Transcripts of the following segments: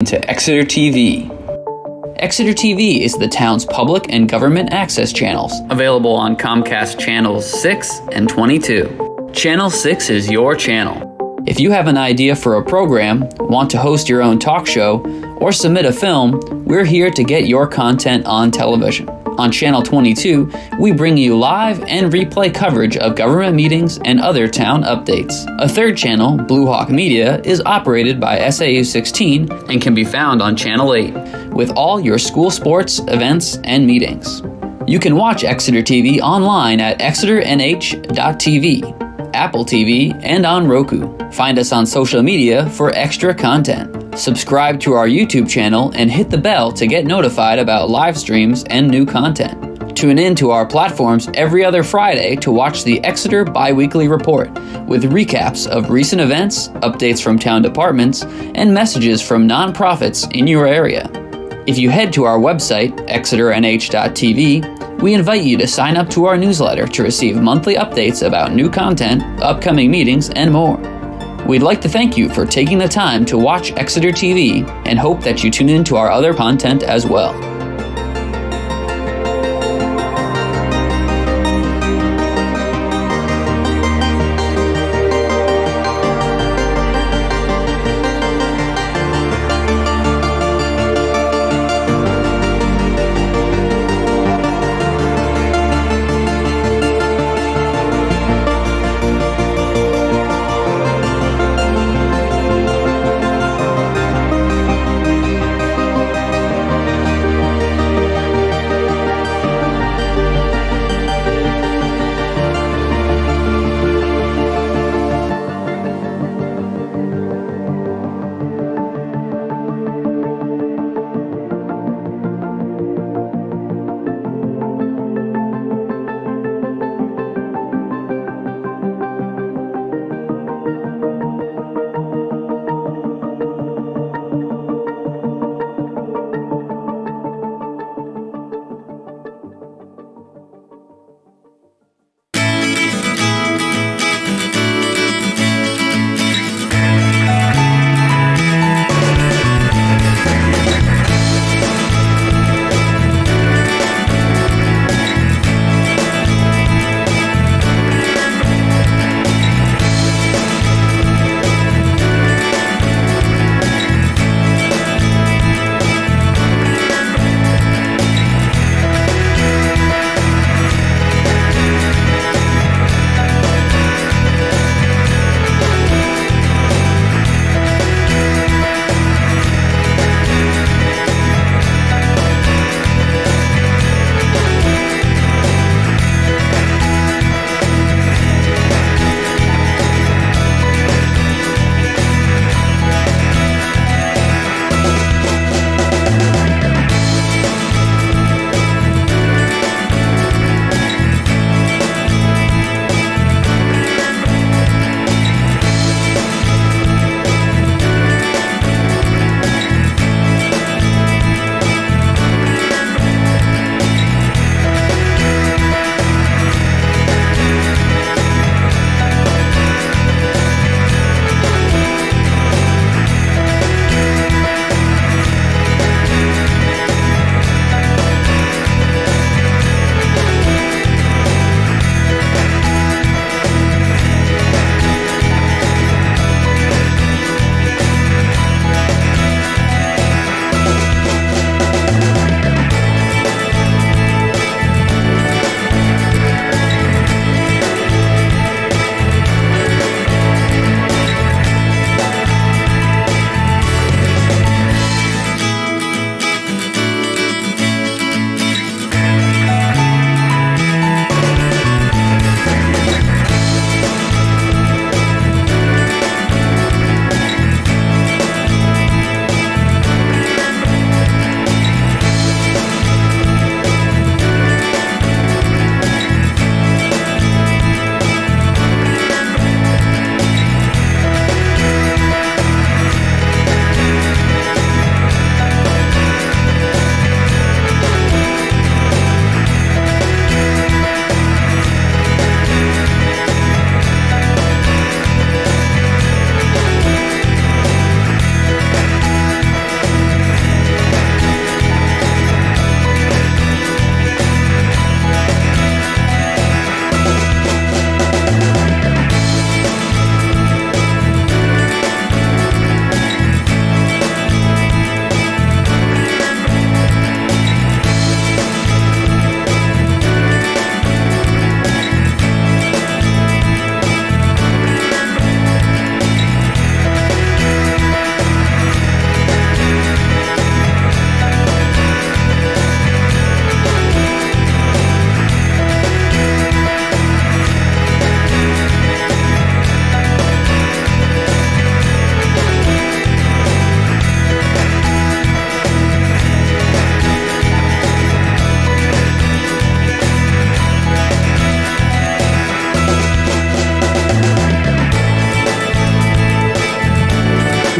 to Exeter TV. Exeter TV is the town's public and government access channels, available on Comcast Channels 6 and 22. Channel 6 is your channel. If you have an idea for a program, want to host your own talk show, or submit a film, we're here to get your content on television. On Channel 22, we bring you live and replay coverage of government meetings and other town updates. A third channel, Blue Hawk Media, is operated by SAU 16 and can be found on Channel 8, with all your school sports, events, and meetings. You can watch Exeter TV online at exeternh.tv, Apple TV, and on Roku. Find us on social media for extra content. Subscribe to our YouTube channel and hit the bell to get notified about live streams and new content. Tune in to our platforms every other Friday to watch the Exeter Bi-Weekly Report with recaps of recent events, updates from town departments, and messages from nonprofits in your area. If you head to our website, exeternh.tv, we invite you to sign up to our newsletter to receive monthly updates about new content, upcoming meetings, and more. We'd like to thank you for taking the time to watch Exeter TV and hope that you tune in to our other content as well.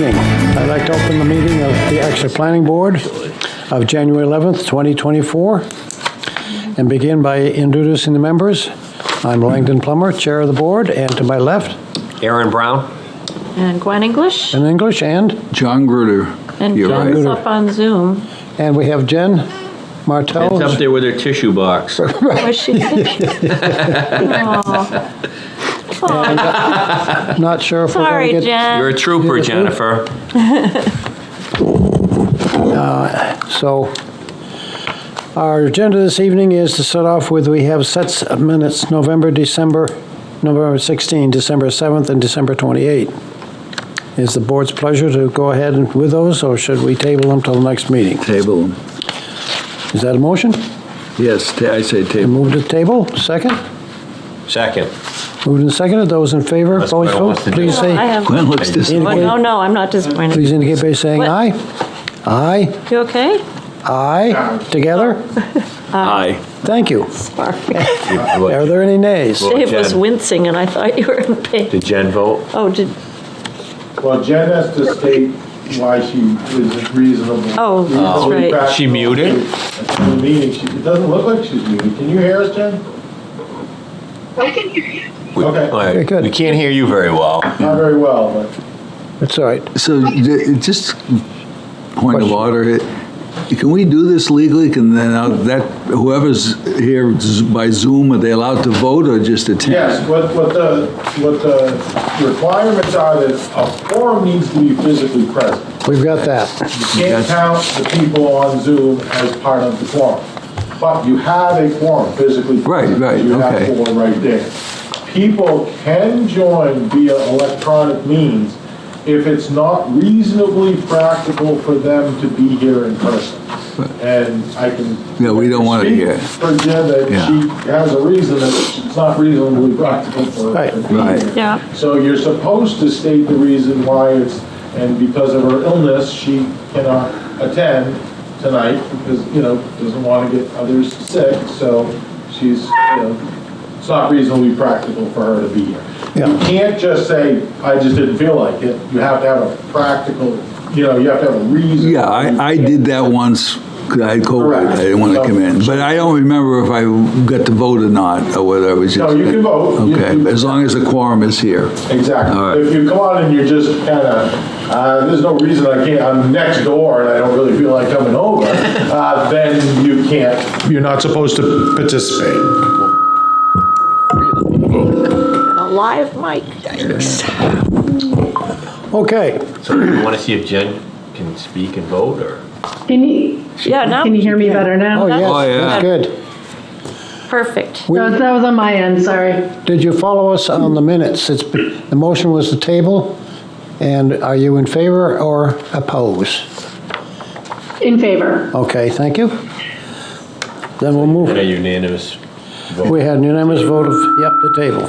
I'd like to open the meeting of the Exeter Planning Board of January 11th, 2024, and begin by introducing the members. I'm Langdon Plummer, Chair of the Board, and to my left, Aaron Brown. And Gwen English. in English, and John Gruder. And You're Jen's right. up on Zoom. we have Jen Martell. It's up there with her tissue box. Was she? Aw. Not sure if we're Sorry, going to get... Jen. You're a trooper, Jennifer. So, our agenda this evening is to start off with, we have sets of minutes, November 16, December 7th, and December 28th. Is the board's pleasure to go ahead with those, or should we table them till the next meeting? Table them. Is that a motion? Yes, I say table. Move to table, second? Second. Moved and seconded, those in favor, Unless voice Gwen wants vote, to do please it. I say, have, Gwen looks disappointed. no, I'm not disappointed. please indicate by saying What? aye. Aye, You okay? aye, together? Aye. Thank you. Sorry. Are there any nays? Well, Dave was Jen. wincing and I thought you were in pain. Did Jen vote? Oh, did, Well, Jen has to state why she is reasonable. Oh, that's reasonably right. practical. She muted? At the meeting, it doesn't look like she's muted. Can you hear us, Jen? I can hear you. Okay. All right. Okay, good. We can't hear you very well. Not very well, but It's all right. So just point of order, can we do this legally? Can then that, whoever's here by Zoom, are they allowed to vote or just attend? yes, what the requirements are that a quorum needs to be physically present. We've got that. You can't count the people on Zoom as part of the quorum. But you have a quorum physically. present. Right, You have okay. 4 right there. People can join via electronic means if it's not reasonably practical for them to be here in person. And I can. Yeah, we don't want it here. speak for Jen that Yeah. she has a reason that it's not reasonably practical for her to be Right. here. yeah. So you're supposed to state the reason why it's, and because of her illness, she cannot attend tonight because, doesn't want to get others sick, so she's, it's not reasonably practical for her to be here. Yeah. You can't just say, I just didn't feel like it. You have to have a practical, you have to have a reason. Yeah, I did that once, 'cause I had COVID, Correct. I didn't want to come in. But I don't remember if I got to vote or not, or whether I was just... No, you can vote. Okay, as long as the quorum is here. Exactly. All right. If you come on and you're just kind of, there's no reason I can't, I'm next door and I don't really feel like coming over, then you can't, you're not supposed to participate. A live mic. Okay, So you want to see if Jen can speak and vote, or? Can you, Yeah, now. can you hear me better now? oh, yes, Oh, yeah. that's good. Perfect. That was on my end, sorry. Did you follow us on the minutes? The motion was to table, and are you in favor or oppose? In favor. Okay, thank you. Then we'll And move. a unanimous vote. We had an unanimous vote of, yep, to table.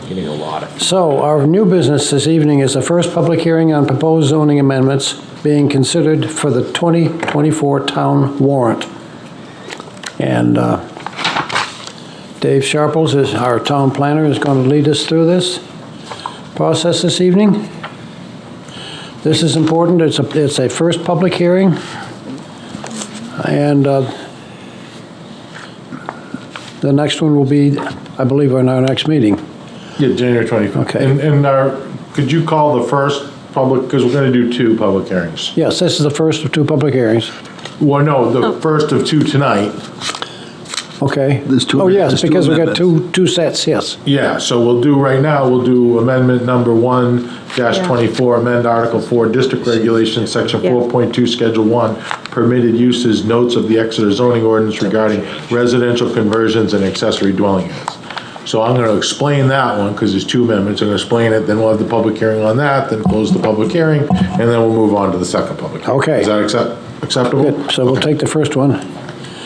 Getting a lot of. So our new business this evening is the first public hearing on proposed zoning amendments being considered for the 2024 town warrant. And Dave Sharples, is our town planner, is going to lead us through this process this evening. This is important. It's a first public hearing. And the next one will be, I believe, in our next meeting. Yeah, January 25th. Okay. And could you call the first public, because we're going to do 2 public hearings. Yes, this is the first of 2 public hearings. Well, no, the first of 2 tonight. Okay. There's two- Oh, yes, there's two because we've got amendments. two sets, yes. Yeah, so we'll do amendment number 1-24, amend Article 4, District Regulations, Section Yeah. 4.2, Schedule 1, permitted uses, notes of the Exeter zoning ordinance regarding residential conversions and accessory dwelling units. So I'm gonna explain that one, because there's two amendments, I'm gonna explain it, then we'll have the public hearing on that, then close the public hearing, and then we'll move on to the second public hearing. Okay. Is that acceptable? Good, so we'll take the first one.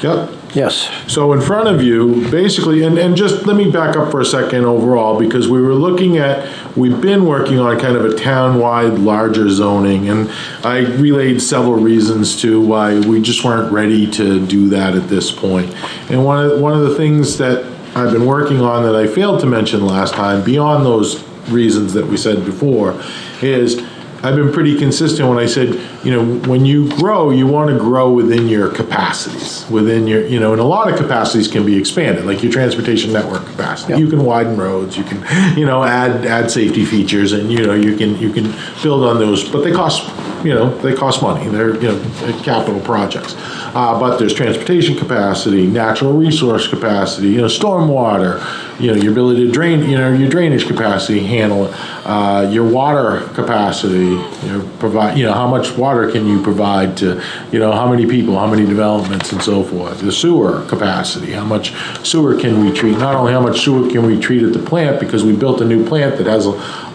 Yep. Yes. So in front of you, basically, and just let me back up for a second overall, because we were looking at, we've been working on kind of a town-wide larger zoning, and I relayed several reasons to why we just weren't ready to do that at this point. And one of the things that I've been working on that I failed to mention last time, beyond those reasons that we said before, is I've been pretty consistent when I said, you know, when you grow, you want to grow within your capacities, within your, you know, and a lot of capacities can be expanded, like your transportation network capacity. Yep. You can widen roads, you can, you know, add safety features, and, you know, you can build on those, but they cost, you know, they cost money. They're, you know, capital projects. But there's transportation capacity, natural resource capacity, you know, stormwater, you know, your ability to drain, you know, your drainage capacity, handle it, your water capacity, you know, provide, you know, how much water can you provide to, you know, how many people, how many developments, and so forth. The sewer capacity, how much sewer can we treat? Not only how much sewer can we treat at the plant, because we built a new plant that has a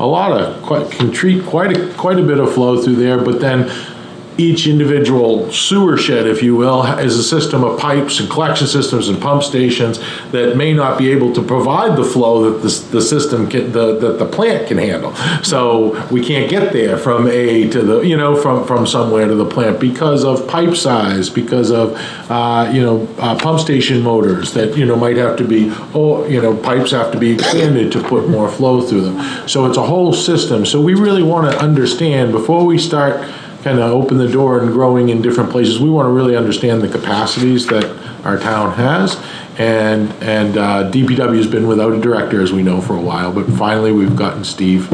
lot of, can treat quite a bit of flow through there, but then each individual sewer shed, if you will, is a system of pipes and collection systems and pump stations that may not be able to provide the flow that the system can, that the plant can handle. So we can't get there from A to the, you know, from somewhere to the plant because of pipe size, because of, you know, pump station motors that, you know, might have to be, oh, you know, pipes have to be expanded to put more flow through them. So it's a whole system. So we really want to understand, before we start kind of open the door and growing in different places, we want to really understand the capacities that our town has. And DPW has been without a director, as we know, for a while, but finally we've gotten Steve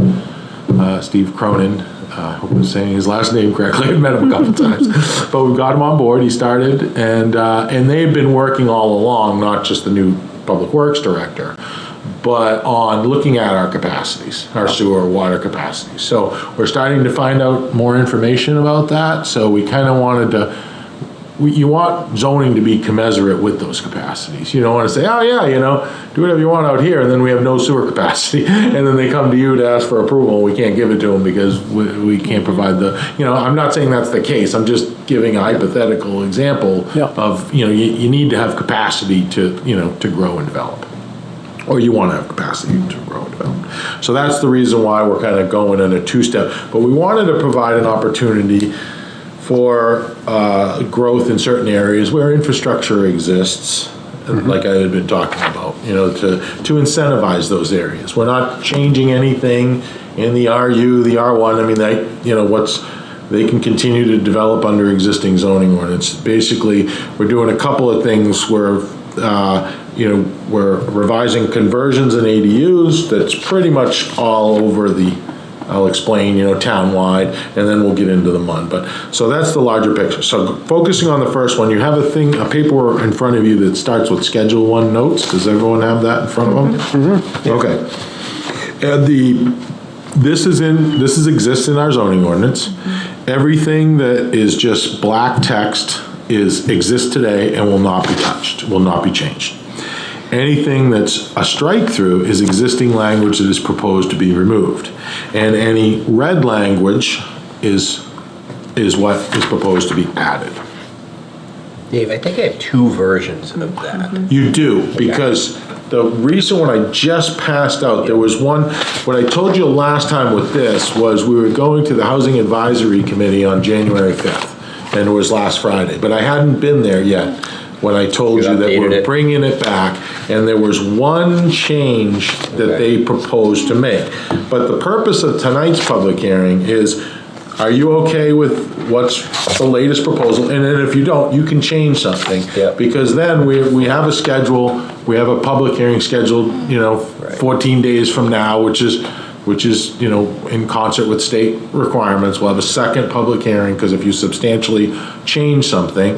Cronin. I hope I'm saying his last name correctly. I've met him a couple times, but we've got him on board. He started, and they've been working all along, not just the new Public Works director, but on looking at our capacities, our sewer water capacities. So we're starting to find out more information about that. So we kind of wanted to, you want zoning to be commensurate with those capacities. You don't want to say, oh yeah, you know, do whatever you want out here, and then we have no sewer capacity, and then they come to you to ask for approval, and we can't give it to them because we can't provide the, you know, I'm not saying that's the case, I'm just giving a hypothetical example of, you know, you need to have capacity to, you know, to grow and develop. Or you want to have capacity to grow and develop. So that's the reason why we're kind of going in a two-step. But we wanted to provide an opportunity for growth in certain areas where infrastructure exists, like I had been talking about, you know, to incentivize those areas. We're not changing anything in the RU, the R1. I mean, they, you know, they can continue to develop under existing zoning ordinance. Basically, we're doing a couple of things where, you know, we're revising conversions and ADUs. That's pretty much all over the, I'll explain, you know, town-wide, and then we'll get into the MUN. But, so that's the larger picture. So focusing on the first one, you have a paper in front of you that starts with Schedule 1 notes. Does everyone have that in front of them? Mm-hmm. Okay. And this exists in our zoning ordinance. Everything that is just black text exists today and will not be touched, will not be changed. Anything that's a strike through is existing language that is proposed to be removed. And any red language is what is proposed to be added. Dave, I think I have two versions of that. You do, because the recent one I just passed out, there was one, what I told you last time with this was we were going to the Housing Advisory Committee on January 5th, and it was last Friday, but I hadn't been there yet when I told you that we're bringing it back, and there was one change that they proposed to make. But the purpose of tonight's public hearing is, are you okay with what's the latest proposal? And then if you don't, you can change something. Yep. Because then we have a schedule, we have a public hearing scheduled, you know, 14 days from now, which is, you know, in concert with state requirements. We'll have a second public hearing, because if you substantially change something,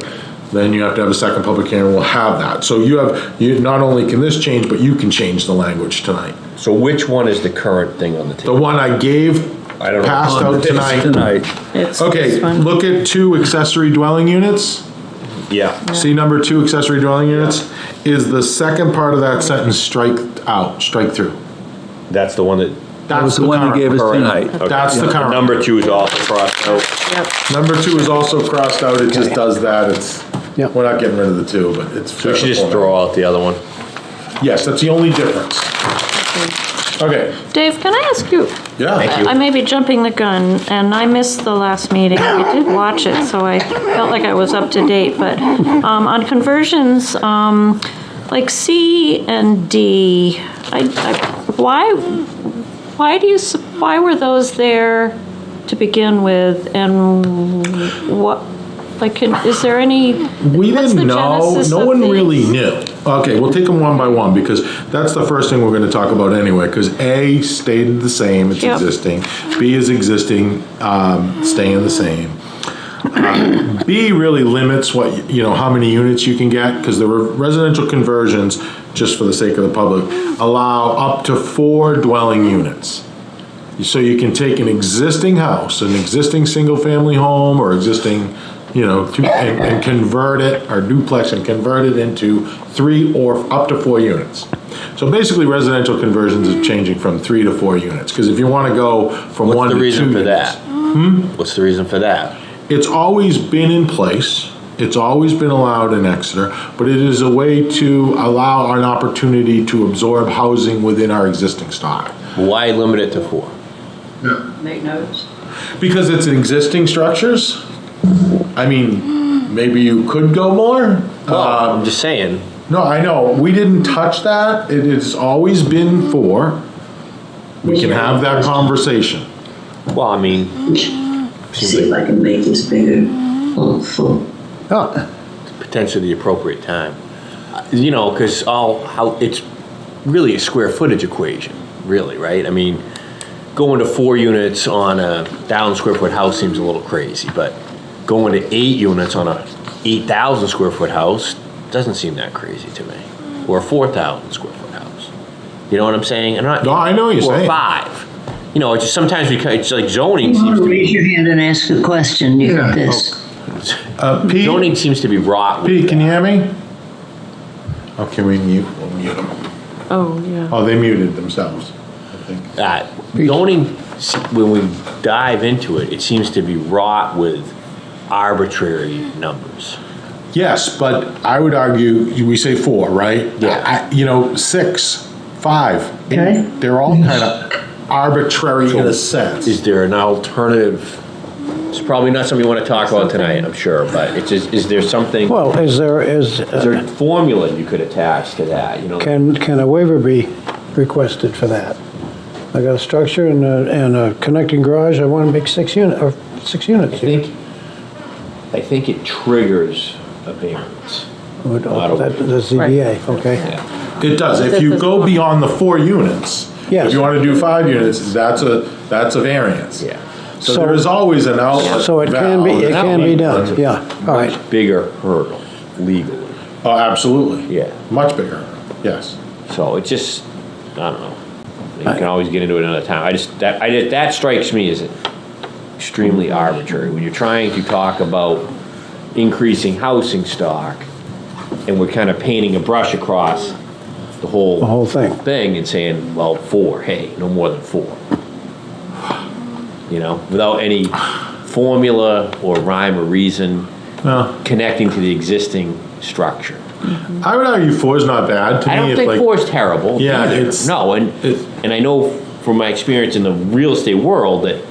then you have to have a second public hearing. We'll have that. So you not only can this change, but you can change the language tonight. So which one is the current thing on the table? The one I gave, I don't know. passed out tonight. It's Okay, this one. look at 2 accessory dwelling units. Yeah. See number 2, accessory dwelling units, is the second part of that sentence strike through. That's the one that. That was the one you gave us tonight. Okay. That's the Yeah. current. Number 2 is also crossed out. Yep. Number 2 is also crossed out, it just does that, Yeah. we're not getting rid of the 2, but it's. So we should just throw out the other one. Yes, that's the only difference. Okay, Dave, can I ask you? yeah. Thank you. I may be jumping the gun, and I missed the last meeting. I did watch it, so I felt like I was up to date. But on conversions, like C and D, why were those there to begin with? And what, like, is there any? We what's the didn't know, genesis no of one these? really knew. Okay, we'll take them one by one, because that's the first thing we're gonna talk about anyway, because A stayed the same, it's Yep. existing. B is existing, staying the same. B really limits what, how many units you can get, because the residential conversions, just for the sake of the public, allow up to 4 dwelling units. So you can take an existing house, an existing single-family home, or existing, and convert it, or duplex, and convert it into 3 or up to 4 units. So basically, residential conversions is changing from 3 to 4 units, because if you want to go from 1 What's to 2 the reason for units- that? What's the reason for that? It's always been in place, it's always been allowed in Exeter, but it is a way to allow an opportunity to absorb housing within our existing stock. Why limit it to 4? Make notes. Because it's existing structures, I mean, maybe you could go more. Well, I'm just saying. No, I know, we didn't touch that, it has always been 4. We can have that conversation. Well, I mean, seems See if like I can make this bigger. Oh, full. Oh, potentially the appropriate time. Because it's really a square footage equation, really, right? I mean, going to 4 units on a 1,000 square foot house seems a little crazy, but going to 8 units on a 8,000 square foot house doesn't seem that crazy to me. Or a 4,000 square foot house. You know what I'm saying? No, I know what you're saying. Or 5. It's just sometimes it's like zoning You want seems to to raise be, your hand and ask a question, you got this. Pete, zoning seems to be wrought with Pete, can that. you hear me? Oh, can we mute? We'll mute them. Oh, yeah. Oh, they muted themselves, I think. Zoning, when we dive into it, it seems to be wrought with arbitrary numbers. Yes, but I would argue, we say 4, right? Yeah. 6, 5. Okay. They're all kind of arbitrary in a sense. Is there an alternative? It's probably not something you want to talk about tonight, I'm sure, but it's just, is there something, well, is there a formula you could attach to that, can a waiver be requested for that? I got a structure and a connecting garage, I want to make 6 units. I think it triggers a variance. The ZBA, okay. It does. If you go beyond the 4 units, Yes. if you want to do 5 units, that's a variance. Yeah. So there is always an outlet. So it can be done, yeah, all right. Bigger hurdle legally. Oh, absolutely. Yeah. Much bigger, yes. So it just, I don't know. You can always get into it another time. That strikes me as extremely arbitrary. When you're trying to talk about increasing housing stock, and we're kind of painting a brush across the whole thing. and saying, well, 4, hey, no more than 4. Without any formula or rhyme or reason connecting to the existing structure. I would argue 4 is not bad. To me, I don't it's think like, 4 is terrible. Yeah, either. it's- No, and I know from my experience in the real estate world that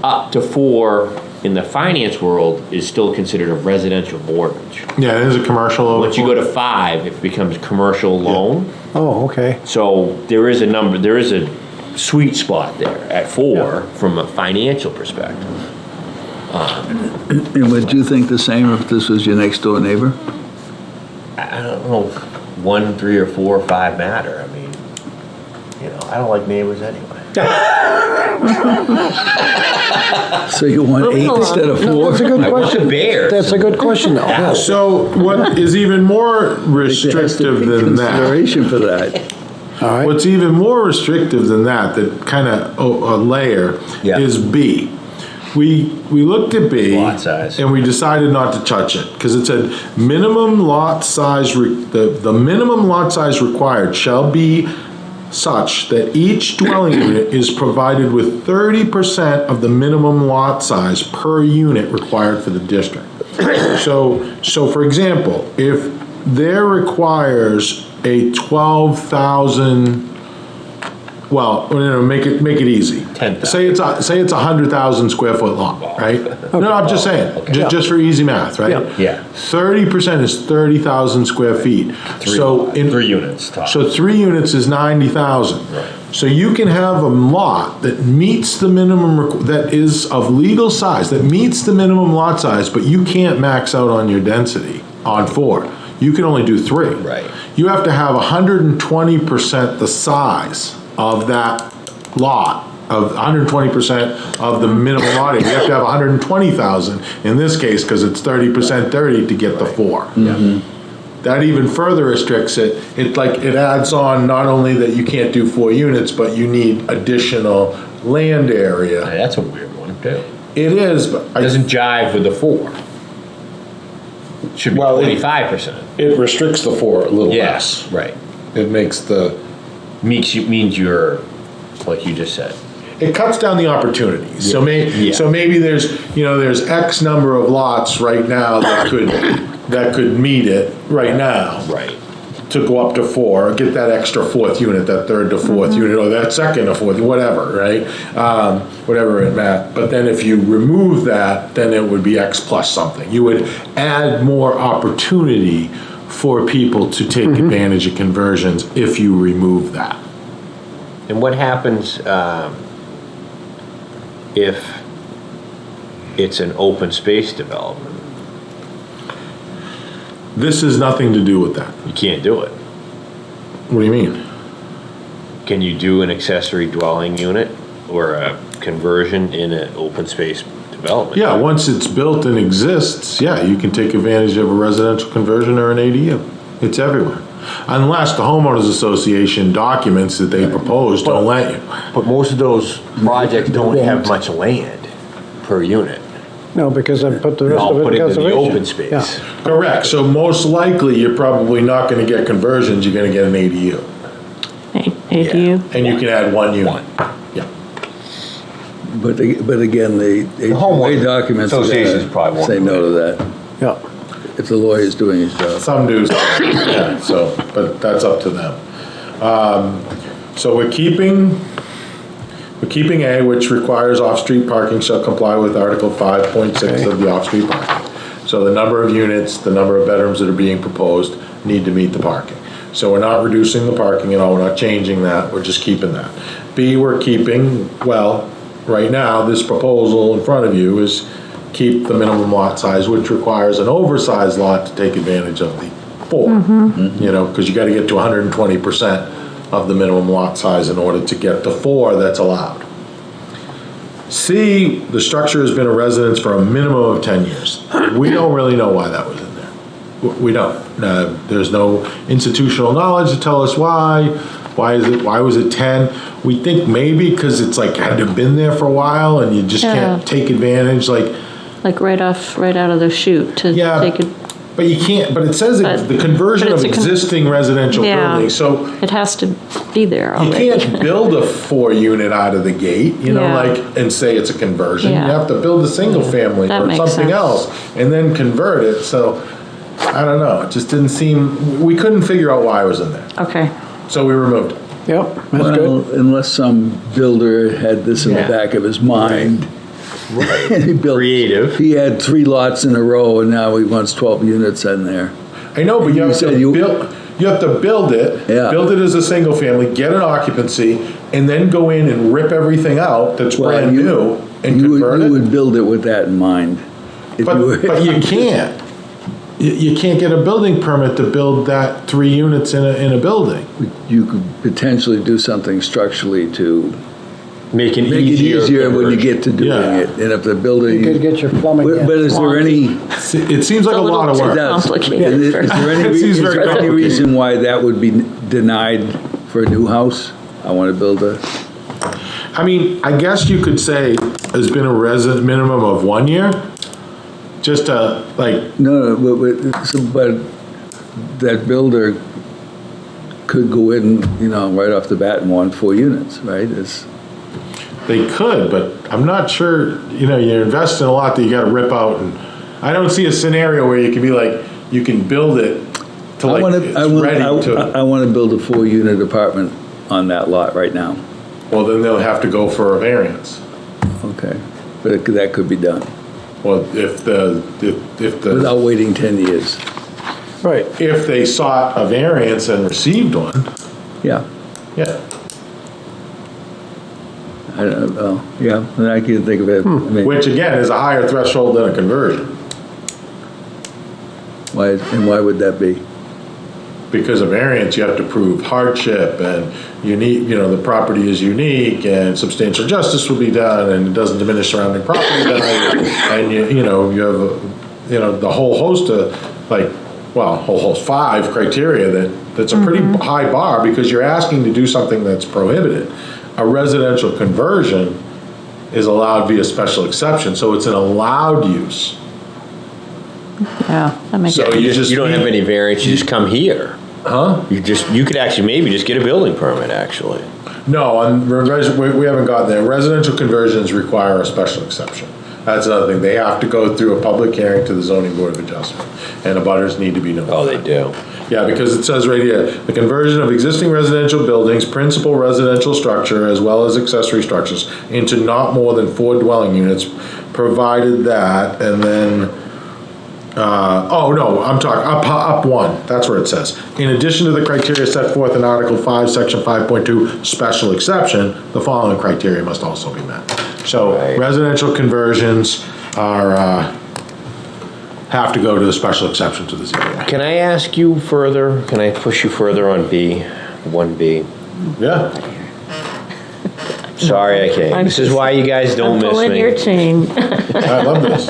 up to 4 in the finance world is still considered a residential mortgage. Yeah, it is a commercial. over Once you 4. go to 5, it becomes commercial loan. Oh, okay. So there is a sweet spot there at 4 from a financial perspective. And would you think the same if this was your next door neighbor? I don't know if 1, 3, or 4, or 5 matter. I mean, I don't like neighbors anyway. So you want 8 instead of 4? That's a good I want question. the bears. That's a good question, though. Yeah. So what is even more restrictive than that? Consideration for that. All right. What's even more restrictive than that kind of a layer, Yeah. is B. We we looked at B. Lot size. And we decided not to touch it, because it said minimum lot size, the minimum lot size required shall be such that each dwelling unit is provided with 30% of the minimum lot size per unit required for the district. So for example, if there requires a 12,000, well, make it easy. 10,000. Say it's a 100,000 square foot lot, right? No, I'm just saying, just for easy math, right? Yeah. 30% is 30,000 square feet. So in 3 units tops. So 3 units is 90,000. Right. So you can have a lot that meets the minimum, that is of legal size, that meets the minimum lot size, but you can't max out on your density on 4. You can only do 3. Right. You have to have 120% the size of that lot, of 120% of the minimum lot area. You have to have 120,000 in this case, because it's 30%, 30 to get the 4. That even further restricts it. It adds on not only that you can't do 4 units, but you need additional land area. That's a weird one, too. It is, but It doesn't jive with the 4. It should be Well, 25%. it restricts the 4 a little less. Yes, right. It makes Means you're, like you just said. it cuts down the opportunities. So Yeah. so maybe there's X number of lots right now that could meet it right now. Right. To go up to 4, get that extra 4th unit, that 3rd to 4th unit, or that 2nd to 4th, whatever, right? Whatever it meant. But then if you remove that, then it would be X plus something. You would add more opportunity for people to take advantage of conversions if you remove that. And what happens if it's an open space development? This has nothing to do with that. You can't do it. What do you mean? Can you do an accessory dwelling unit or a conversion in an open space development? Yeah, once it's built and exists, yeah, you can take advantage of a residential conversion or an ADU. It's everywhere. Unless the homeowners association documents that they propose don't let you. But most of those projects don't have much land per unit. No, because I put the rest I'll of it put in it in the conservation. open space. Yeah. Correct, so most likely, you're probably not gonna get conversions, you're gonna get an ADU. ADU. And you can add 1 unit. Yeah. But again, the HOA documents are associations gonna probably won't say do no to that, Yeah. if the lawyer's doing his job. Some do, yeah, so, but that's up to them. So we're keeping A, which requires off-street parking shall comply with Article 5.6 of the off-street parking. So the number of units, the number of bedrooms that are being proposed need to meet the parking. So we're not reducing the parking at all, we're not changing that, we're just keeping that. B, we're keeping, well, right now, this proposal in front of you is keep the minimum lot size, which requires an oversized lot to take advantage of the 4. You know, because you gotta get to 120% of the minimum lot size in order to get the 4 that's allowed. C, the structure has been a residence for a minimum of 10 years. We don't really know why that was in there. We don't. There's no institutional knowledge to tell us why. Why was it 10? We think maybe because it's like had to have been there for a while and you just can't take advantage, like Like right out of the chute to Yeah. take it. but you can't, but it says the conversion but of it's a existing residential Yeah. buildings, so It has to be there you already. can't build a 4 unit out of the gate, you know, Yeah. like, and say it's a conversion. You Yeah. have to build a single family That or makes something sense. else and then convert it, so, I don't know, it just didn't seem, we couldn't figure out why it was in there, Okay. so we removed it. Yep, that's good. Well, unless some builder had this in the Yeah. back of his mind. And he built. Creative. He had 3 lots in a row and now he wants 12 units in there. I know, but you You have said to you- build it, Yeah. build it as a single family, get an occupancy, and then go in and rip everything out that's Well, brand you- new and You convert it. would build it with that in mind. If you were- But you can't. You can't get a building permit to build that 3 units in a building. You could potentially do something structurally to Make make it easier when you get to doing Yeah. it. And if the builder. You could get your plumbing in. But is there any? It seems like a lot of It's a work. little complicated Is for- there any, It seems is very there any complicated. reason why that would be denied for a new house? I want to build a, I mean, I guess you could say there's been a resident minimum of 1 year, just to, like, No, but that builder could go in, right off the bat and want 4 units, right? they could, but I'm not sure, you're investing a lot that you gotta rip out, and I don't see a scenario where you can be like, you can build it to like, it's ready to, I want to build a 4-unit apartment on that lot right now. well, then they'll have to go for a variance. Okay, but that could be done Well, if the, without waiting 10 years. Right. if they sought a variance and received one, Yeah, yeah. I don't know, yeah, and I can think of it. I mean, Which again is a higher threshold than a conversion, why would that be? because a variance, you have to prove hardship and unique, the property is unique and substantial justice will be done and it doesn't diminish surrounding property value. And you have, the whole host of whole host 5 criteria that's a pretty high bar because you're asking to do something that's prohibited. A residential conversion is allowed via special exception, so it's an allowed use. Yeah, that makes So sense. You don't have any variance, you just come here. Huh? You could actually maybe just get a building permit, actually. No, we haven't gotten there. Residential conversions require a special exception. That's another thing. They have to go through a public hearing to the zoning board of adjustment, and abutters need to be notified. Oh, they do. Yeah, because it says right here, the conversion of existing residential buildings, principal residential structure, as well as accessory structures, into not more than 4 dwelling units, provided that, and then, I'm talking, up 1, that's where it says. In addition to the criteria set forth in Article 5, Section 5.2, special exception, the following criteria must also be met. So Right. residential conversions have to go to the special exception to the ZBA. Can I ask you further, can I push you further on B, 1B? Yeah, Sorry, I can't. This is why you guys don't I'm miss pulling me. your chain. I love this.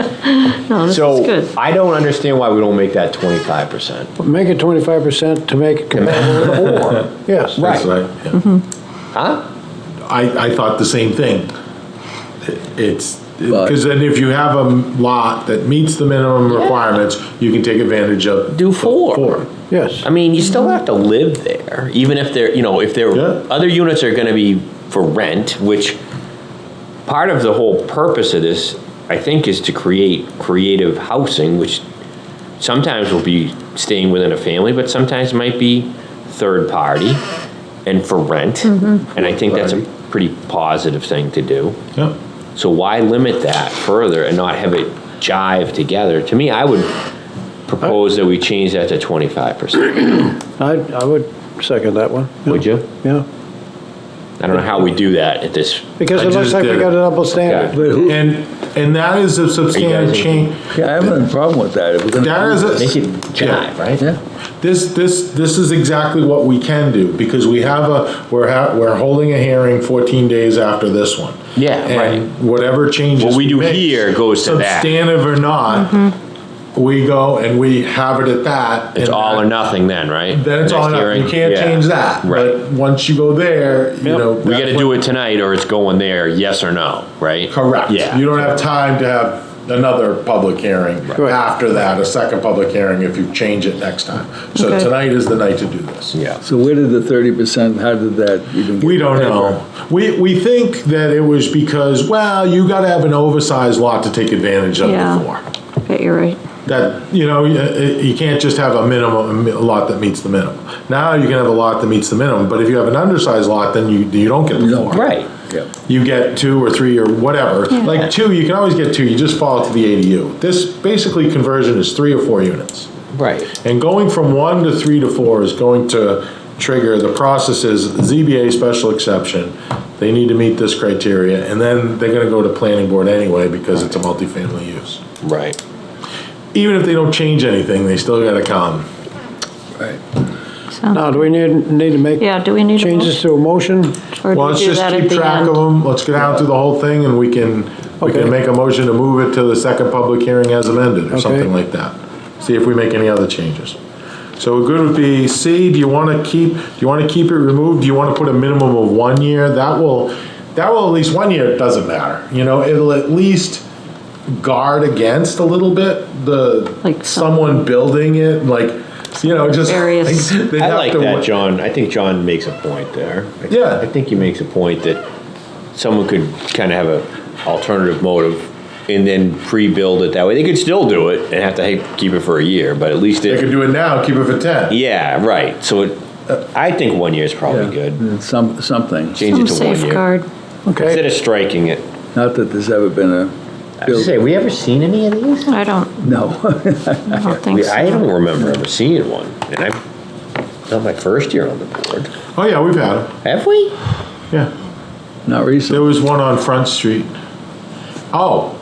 No, this is So, good. I don't understand why we don't make that 25%. Make it 25% to make it compatible with 4. Yes. That's right, yeah. Huh? I thought the same thing. It's, But- because then if you have a lot that meets the minimum requirements, you can take advantage of. Do 4. Yes. I mean, you still have to live there, even if they're, Yeah. other units are gonna be for rent, which part of the whole purpose of this, I think, is to create creative housing, which sometimes will be staying within a family, but sometimes might be third party and for rent. And I think that's a pretty positive thing to do. Yeah. So why limit that further and not have it jive together? To me, I would propose that we change that to 25%. I would second that one. Would you? Yeah. I don't know how we do that at this. Because I it looks just like we did. got a double standard. But who, And that is a substantial guys- change. yeah, I have no problem with that. If we're gonna- That is a. Make it jive, right? Yeah. This is exactly what we can do, because we have we're holding a hearing 14 days after this one. Yeah, right. And whatever changes. What we do make, here goes to that. Substantive or not, we go and we have it at that. It's and all that- or nothing then, right? Then it's all or Next nothing. You hearing? can't Yeah. change that. Right. But once you go there, We gotta do it tonight or it's going there, yes or no, right? Correct. Yeah. You don't have time to have another public hearing Right. after that, a second public hearing if you change it next time. So Okay. tonight is the night to do this. Yeah. So where did the 30%, how did that even get? We don't paper? know. We think that it was because, well, you gotta have an oversized lot to take advantage of Yeah. before. Okay, you're right. That, you can't just have a lot that meets the minimum. Now you can have a lot that meets the minimum, but if you have an undersized lot, then you don't get the don't. 4. Right. Yeah. You get 2 or 3 or whatever. Yeah. Like 2, you can always get 2, you just fall to the ADU. This basically conversion is 3 or 4 units. Right. And going from 1 to 3 to 4 is going to trigger, the process is ZBA special exception. They need to meet this criteria, and then they're gonna go to planning board anyway because it's a multifamily use. Right. Even if they don't change anything, they still gotta come. Right. Now, do we need to make Yeah, do we need a changes to a motion? Or do Well, we let's do just that at keep the track end? of them, let's get out through the whole thing, and we can Okay. make a motion to move it to the second public hearing as amended, or Okay. something like that. See if we make any other changes. So good would be C, do you wanna keep it removed? Do you wanna put a minimum of 1 year? That will, that will, at least 1 year, it doesn't matter. You know, it'll at least guard against a little bit Like someone building it, like, you know, just. Various- they'd I have like to that, wa- John. I think John makes a point there. Yeah. I think he makes a point that someone could kind of have a alternative motive and then pre-build it that way. They could still do it and have to keep it for a year, but at least They could do it now, keep it for 10. yeah, right. So I think 1 year is probably good. Something. Change it Some to 1 year. safeguard. Okay, Instead of striking it. Not that there's ever been a I was gonna say, have we ever seen any of these? I don't no. think so. I don't remember ever seeing one, and I've done my first year on the board. Oh, yeah, we've had them, Have we? yeah. Not There recently. was one on Front Street. Oh,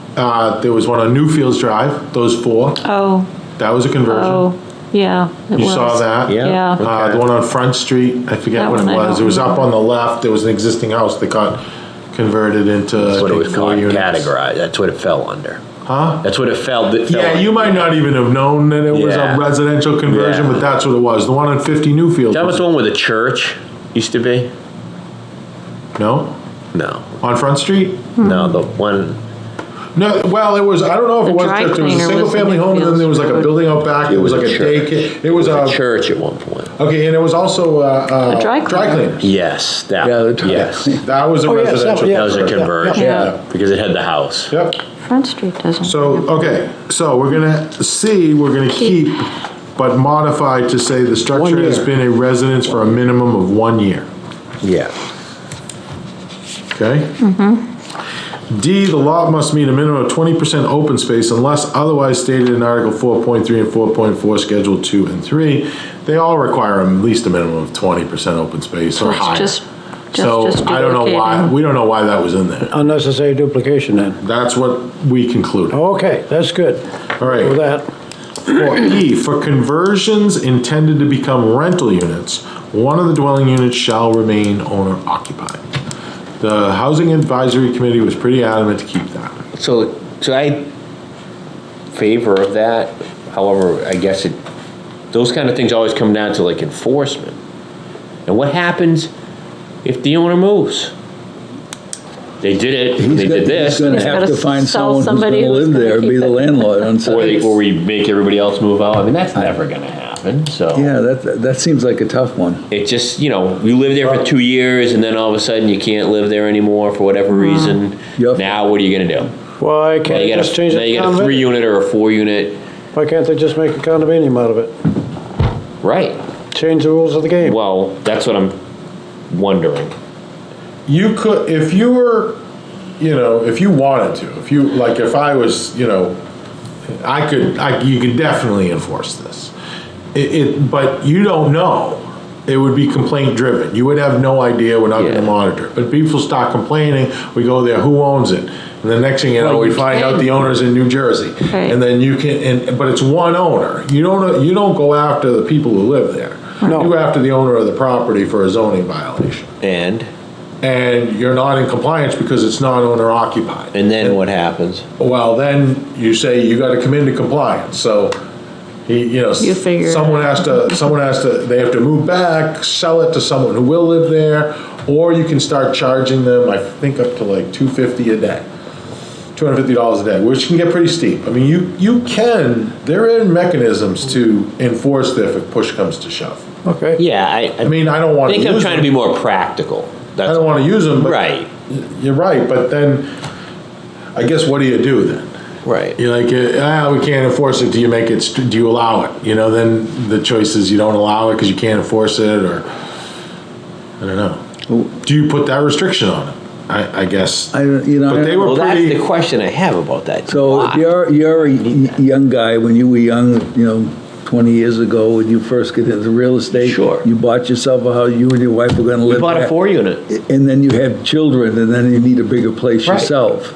there was one on Newfields Drive, those 4. Oh, That was a conversion. oh, yeah, it was. You saw that? Yeah. Yeah. Okay. The one on Front Street, I forget That what it one I was. don't It was up remember. on the left. There was an existing house that got converted into, That's what I it was think, 4 called, units. categorized. That's what it fell under. Huh? That's what it fell. Yeah, you might not even have known that it was Yeah. a residential conversion, Yeah. but that's what it was. The one on 50 Newfield. That was was- the one where the church used to be? No? No, On Front Street? no, the one, No, well, it was, I don't know if The it was dry just, there was a cleaner single was the family home, and then there was like a Newfields building out back, It it was was like a a church. daycare. It was a a, church at one point. okay, and it was also A dry cleaner. cleaners. Yes, that, Yeah, the dry yes. cleaner. That was a Oh, yes, that- residential. yeah. That was a conversion. conversion, Yeah. because it had the house. Yep. Front Street doesn't. So, okay, so we're gonna we're gonna keep, but modify to say the structure 1 has year. been a residence for a minimum of 1 year, Yeah. okay? D, the lot must meet a minimum of 20% open space unless otherwise stated in Article 4.3 and 4.4, Schedule 2 and 3. They all require at least a minimum of 20% open space or It's higher. just So, I don't know why, duplicating. we don't know why that was in there. unnecessary duplication then. That's what we concluded. Okay, that's good. All right. With that, For E, for conversions intended to become rental units, one of the dwelling units shall remain owner occupied. The Housing Advisory Committee was pretty adamant to keep that. So I favor of that, however, I guess those kind of things always come down to like enforcement. And what happens if the owner moves? They did it, they did this, He's gonna He's have gotta to find sell someone who's somebody gonna who's live gonna there, be keep the it. landlord on site. or we make everybody else move out. I mean, that's never gonna happen, so. Yeah, that seems like a tough one. It just, you live there for 2 years and then all of a sudden you can't live there anymore for whatever reason. Yep. Now, what are you gonna do? why Now can't they you just change now it you to got a 3 condominium? unit or a 4 unit, Why can't they just make a condominium out of it? right? Change the rules of the game. Well, that's what I'm wondering. You could, if you were, if you wanted to, if I was, you could definitely enforce this. But you don't know. It would be complaint driven. You would have no idea, we're not Yeah. gonna monitor. But people start complaining, we go there, who owns it? And the next thing you know, Well, we you find out can. the owner's in New Jersey. Right. And then you can, but it's one owner. You don't go after the people who live there. No. You go after the owner of the property for a zoning violation. And And you're not in compliance because it's not owner occupied. then what happens? Well, then you say you gotta come into compliance, so, You figure it someone has to, they have to move back, sell it to someone who will live there, or you can start charging them, I think up to like $250 a day. $250 a day, which can get pretty steep. I mean, there are mechanisms to enforce this if push comes to shove. Okay. Yeah, I mean, I don't I wanna use think them. I'm trying to be more practical. I That's don't wanna use them, but. Right. You're right, but then, I guess what do you do then? Right. You're like, we can't enforce it, do you allow it? Then the choice is you don't allow it because you can't enforce it, or, I don't know. Do you put that restriction on it? I guess. But they were Well, that's pretty, the question I have about that. So if Why? you're a young guy, when you were young, 20 years ago, when you first get into real estate. Sure. You bought yourself a house, you and your wife were gonna We live bought a there. 4 unit. And then you have children, and then you need a bigger place Right. yourself.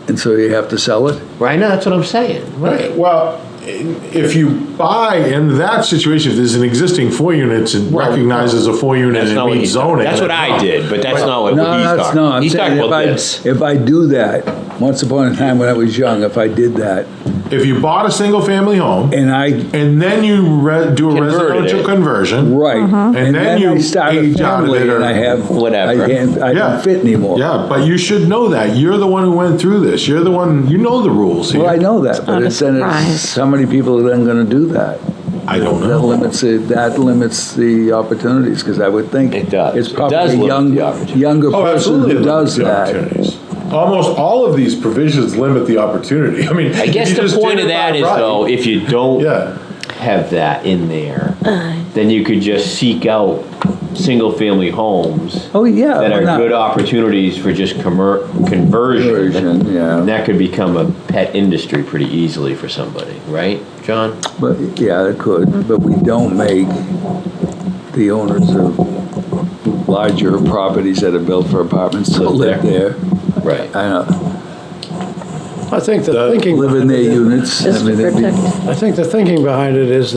And so you have to sell it? Right now, that's what I'm saying. Right. well, if you buy, in that situation, if there's an existing 4 units and recognizes a 4 unit That's and not what meets he's zoning. That's what I did, but that's not what No, he's that's talking. not. I'm He's saying talking about this. if I do that, once upon a time when I was young, if I did that, If you bought a single-family home, and and then you do a Converted residential it. conversion. right, and then you I start a age out of family it or and I have, whatever. I Yeah. don't fit anymore. Yeah, but you should know that. You're the one who went through this. You're the one, you know the rules here. Well, I know that, but not a it's, then surprise. it's, how many people are then gonna do that? I don't That know. limits the opportunities, because I would think. It does. It's It probably does a limit the opportunity. younger Oh, person absolutely. who does the that. opportunities. Almost all of these provisions limit the opportunity. I mean, I guess if you the just point did of it that by is right- though, if you don't Yeah. have that in there, then you could just seek out single-family homes Oh, yeah. that why are not? good opportunities for just conversion. Conversion, yeah. And that could become a pet industry pretty easily for somebody, right, John? But, yeah, it could, but we don't make the owners of larger properties that are built for apartments to live there. Right. I know, I think the thinking. live in their behind it- units. Just I mean, to it'd be- protect. I think the thinking behind it is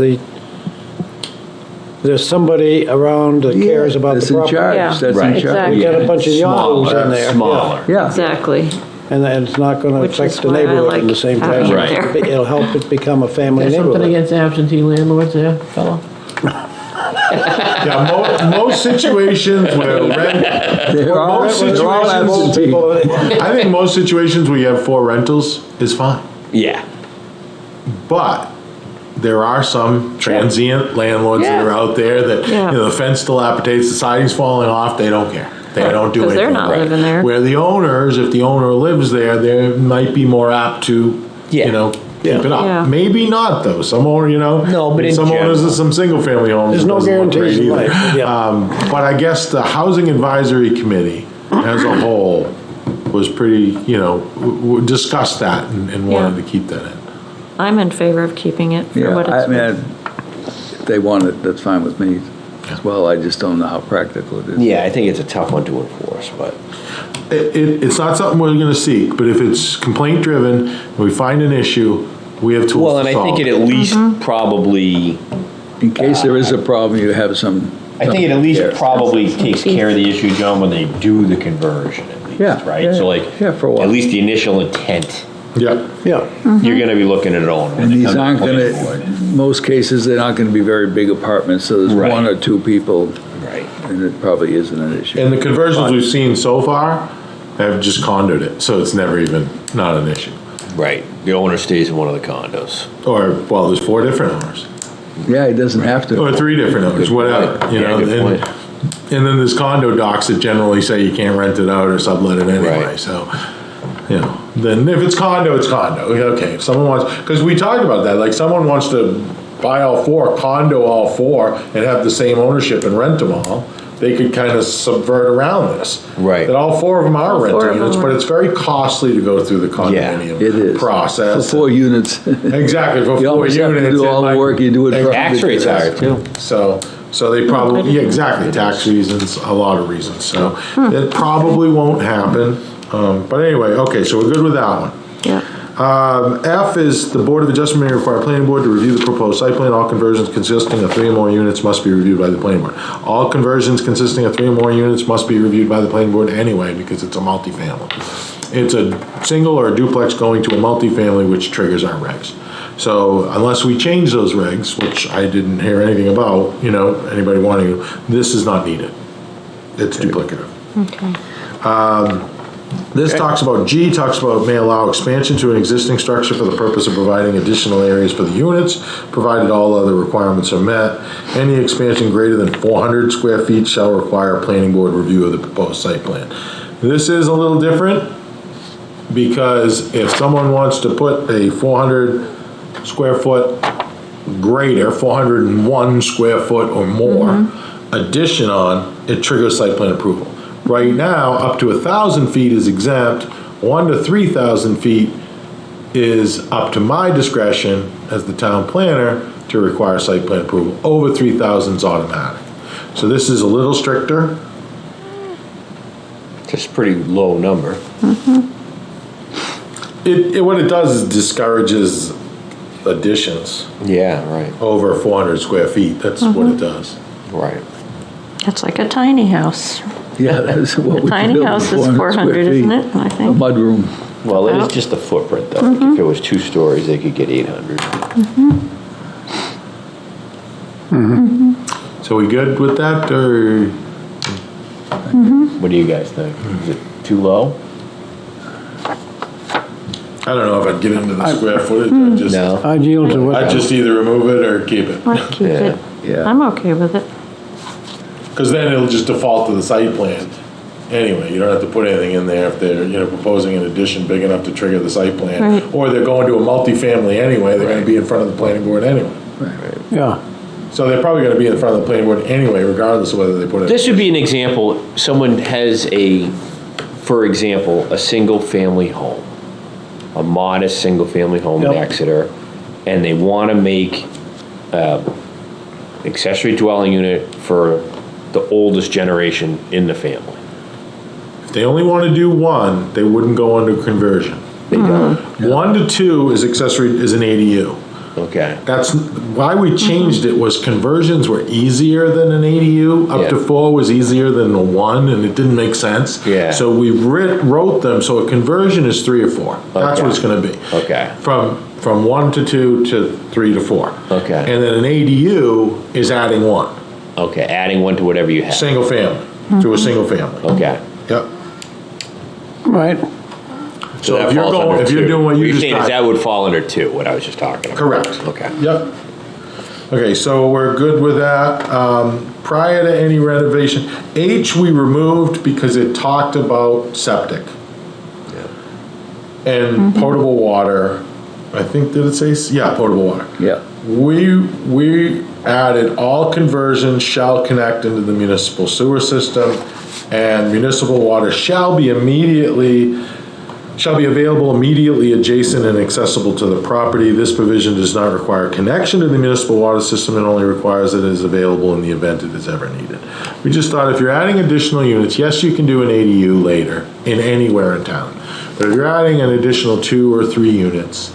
there's somebody around that cares about That's the in property. charge, Yeah, that's in right. charge. Exactly. You got a bunch of yahoos Smaller, in there. Smaller. Yeah, Exactly. And then it's not gonna Which is affect the why I neighborhood like in the same having fashion. it there. It'll help it become a family neighborhood. against absentee landlords there, fella? Yeah, most situations where rent, they're all, most they're all situations- absentee. I think most situations where you have 4 rentals is fine. Yeah. But there are some transient landlords that are out there that, Yeah. the fence dilapidates, the siding's falling off, they don't care. They don't do 'Cause anything. they're not about it. living there. Where the owners, if the owner lives there, they might be more apt to, Yeah. keep it Yeah. up. Maybe not though. Some owner, No, but in some owners general. of some single-family homes. There's it no doesn't look guarantees great in either. life, yeah. But I guess the Housing Advisory Committee as a whole was pretty, discussed that and wanted to keep that in. I'm in favor of keeping it for Yeah, what I it's mean, worth. if they want it, that's fine with me as well, I just don't know how practical it is. Yeah, I think it's a tough one to enforce, but. It's not something we're gonna seek, but if it's complaint-driven, and we find an issue, we have tools Well, and to I solve think it it. at least probably, In case there is a problem, you have some. I think it at least Yeah. probably takes care of the issue, John, when they do the conversion at least, Yeah, right? yeah, So like, yeah, for a while. at least the initial intent, Yeah, Yeah, you're gonna be looking at it all. when And they these come to aren't the gonna, planning board. most cases, they're not gonna be very big apartments, so there's Right. 1 or 2 people, Right. and it probably isn't an issue. and the conversions we've seen so far have just condoed it, so it's never even, not an issue. Right, the owner stays in one of the condos. Or, well, there's 4 different owners, Yeah, it doesn't have to. or 3 different owners, whatever, Yeah, good and, point. and then there's condo docs that generally say you can't rent it out or sublet it anyway, Right. so, then if it's condo, it's condo, okay, if someone wants, because we talked about that, like, someone wants to buy all 4, condo all 4, and have the same ownership and rent them all, they could kind of subvert around this. Right. That all 4 of them are All 4 rental of them units, are. but it's very costly to go through the Yeah, condominium It is. process. For 4 units. Exactly, for You 4 almost have to units. do all and the like- work, you do it for. Tax rates higher too. So they probably, yeah, exactly, tax reasons, a lot of reasons, so it probably won't happen. But anyway, okay, so we're good with that one. Yeah. F is the Board of Adjustment may require planning board to review the proposed site plan. All conversions consisting of 3 or more units must be reviewed by the planning board. All conversions consisting of 3 or more units must be reviewed by the planning board anyway, because it's a multifamily. It's a single or a duplex going to a multifamily, which triggers our regs. So unless we change those regs, which I didn't hear anything about, anybody wanting to, this is not needed. It's duplicative. Okay. This talks about, G talks about may allow expansion to an existing structure for the purpose of providing additional areas for the units, provided all other requirements are met. Any expansion greater than 400 square feet shall require planning board review of the proposed site plan. This is a little different, because if someone wants to put a 400 square foot greater, 401 square foot or more addition on, it triggers site plan approval. Right now, up to 1,000 feet is exempt, 1 to 3,000 feet is up to my discretion as the town planner to require site plan approval. Over 3,000 is automatic. So this is a little stricter. Just pretty low number. What it does is discourages additions Yeah, right, over 400 square feet. That's what it does. right. It's like a tiny house. Yeah, that's what we Tiny built, house is 400 400, square isn't feet. it? I A think. mudroom. Well, it is just the footprint, though. Like, if it was 2 stories, they could get 800. So we good with that, or? What do you guys think? Is it too low? I don't know if I'd get into the square footage, I'd just, No. I'd yield to what. I'd just either remove it or keep it. Let's keep it. Yeah. I'm okay with it. Because then it'll just default to the site plan. Anyway, you don't have to put anything in there if they're, proposing an addition big enough to trigger the site plan. Right. Or they're going to a multifamily anyway, they're gonna be in front of the planning board anyway. Yeah, So they're probably gonna be in front of the planning board anyway, regardless of whether they put it. This would be an example, someone has for example, a single-family home, a modest single-family home in Yep. Exeter, and they want to make accessory dwelling unit for the oldest generation in the family. If they only wanna do one, they wouldn't go under conversion. They don't, 1 to 2 is an ADU. okay. That's why we changed it, was conversions were easier than an ADU. Up to Yeah. 4 was easier than a 1, and it didn't make sense. Yeah. So we wrote them, so a conversion is 3 or 4. That's Okay. what it's gonna be. Okay. From 1 to 2 to 3 to 4. Okay. And then an ADU is adding 1, Okay, adding one to whatever you have. single family, to a single family. Okay. Yep. right. So that if you're falls going, under if you're 2. doing what you you're just saying is got. that would fall under 2, what I was just talking about. Correct. Okay. Yep. Okay, so we're good with that. Prior to any renovation, H we removed because it talked about septic and potable water. I think, did it say, yeah, potable water. Yeah. We added all conversions shall connect into the municipal sewer system, and municipal water shall be available immediately adjacent and accessible to the property. This provision does not require connection to the municipal water system, and only requires that it is available in the event it is ever needed. We just thought if you're adding additional units, yes, you can do an ADU later in anywhere in town, but if you're adding an additional 2 or 3 units,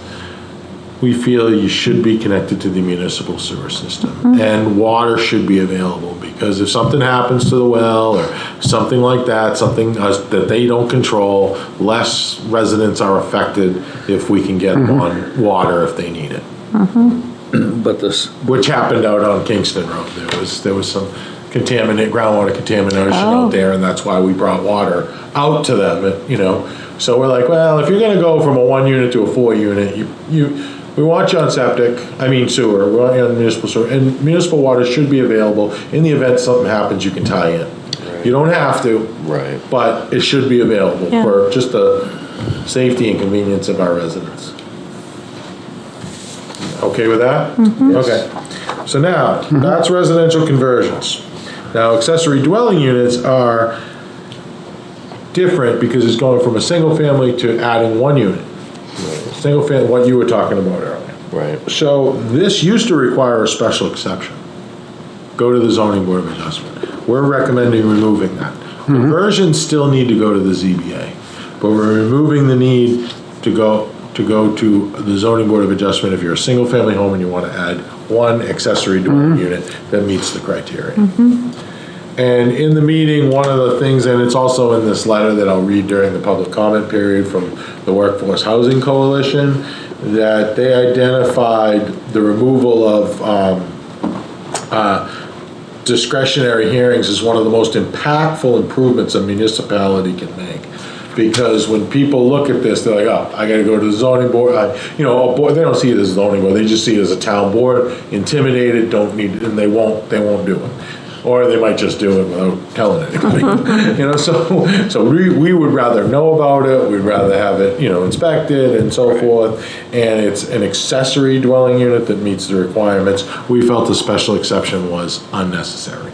we feel you should be connected to the municipal sewer system. And water should be available, because if something happens to the well or something like that, something that they don't control, less residents are affected if we can get on water if they need it. But this, Which happened out on Kingston Road. There was some groundwater contamination out there, and that's why we brought water out to them, So we're like, well, if you're gonna go from a 1 unit to a 4 unit, we want you on sewer, we want you on municipal sewer, and municipal water should be available. In the event something happens, you can tie in. You don't have to. Right. But it should be available Yeah. for just the safety and convenience of our residents. Okay with that? Okay. So now, that's residential conversions. Now, accessory dwelling units are different because it's going from a single family to adding 1 unit. Single family, what you were talking about earlier. Right. So this used to require a special exception. Go to the zoning board of adjustment. We're recommending removing that. Conversions still need to go to the ZBA, but we're removing the need to go to the zoning board of adjustment if you're a single family home and you want to add 1 accessory dwelling unit that meets the criteria. And in the meeting, one of the things, and it's also in this letter that I'll read during the public comment period from the Workforce Housing Coalition, that they identified the removal of discretionary hearings as one of the most impactful improvements a municipality can make. Because when people look at this, they're like, oh, I gotta go to the zoning board, they don't see it as a zoning board, they just see it as a town board, intimidated, don't need, and they won't do it. Or they might just do it without telling anybody. So we would rather know about it, we'd rather have it, inspected and so forth. And it's an accessory dwelling unit that meets the requirements. We felt a special exception was unnecessary.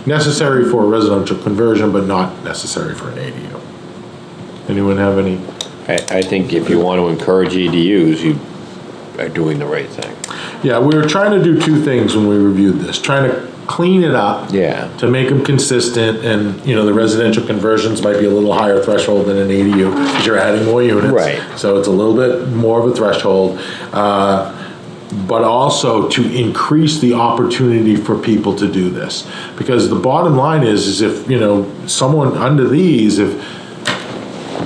Necessary for a residential conversion, but not necessary for an ADU. Anyone have any? I think if you want to encourage ADUs, you are doing the right thing. Yeah, we were trying to do 2 things when we reviewed this. Trying to clean it up. Yeah. To make them consistent, and, the residential conversions might be a little higher threshold than an ADU, because you're adding more units. Right. So it's a little bit more of a threshold. But also to increase the opportunity for people to do this. Because the bottom line is if, someone under these, if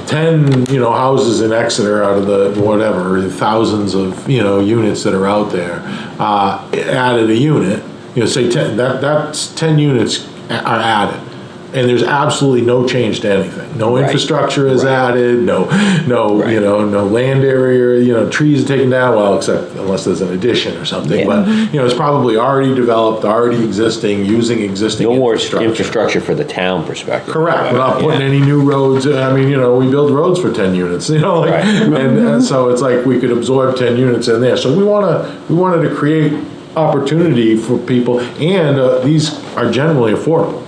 10, houses in Exeter out of the whatever, thousands of, units that are out there, added a unit, say 10, that's 10 units are added. And there's absolutely no change to anything. No infrastructure is added, no, no land area, trees are taken down, well, except unless there's an addition or something. But, it's probably already developed, already existing, using existing No more infrastructure. infrastructure for the town perspective. Correct. We're not putting any new roads. I mean, we build roads for 10 units, and so it's like we could absorb 10 units in there. So we wanted to create opportunity for people, and these are generally affordable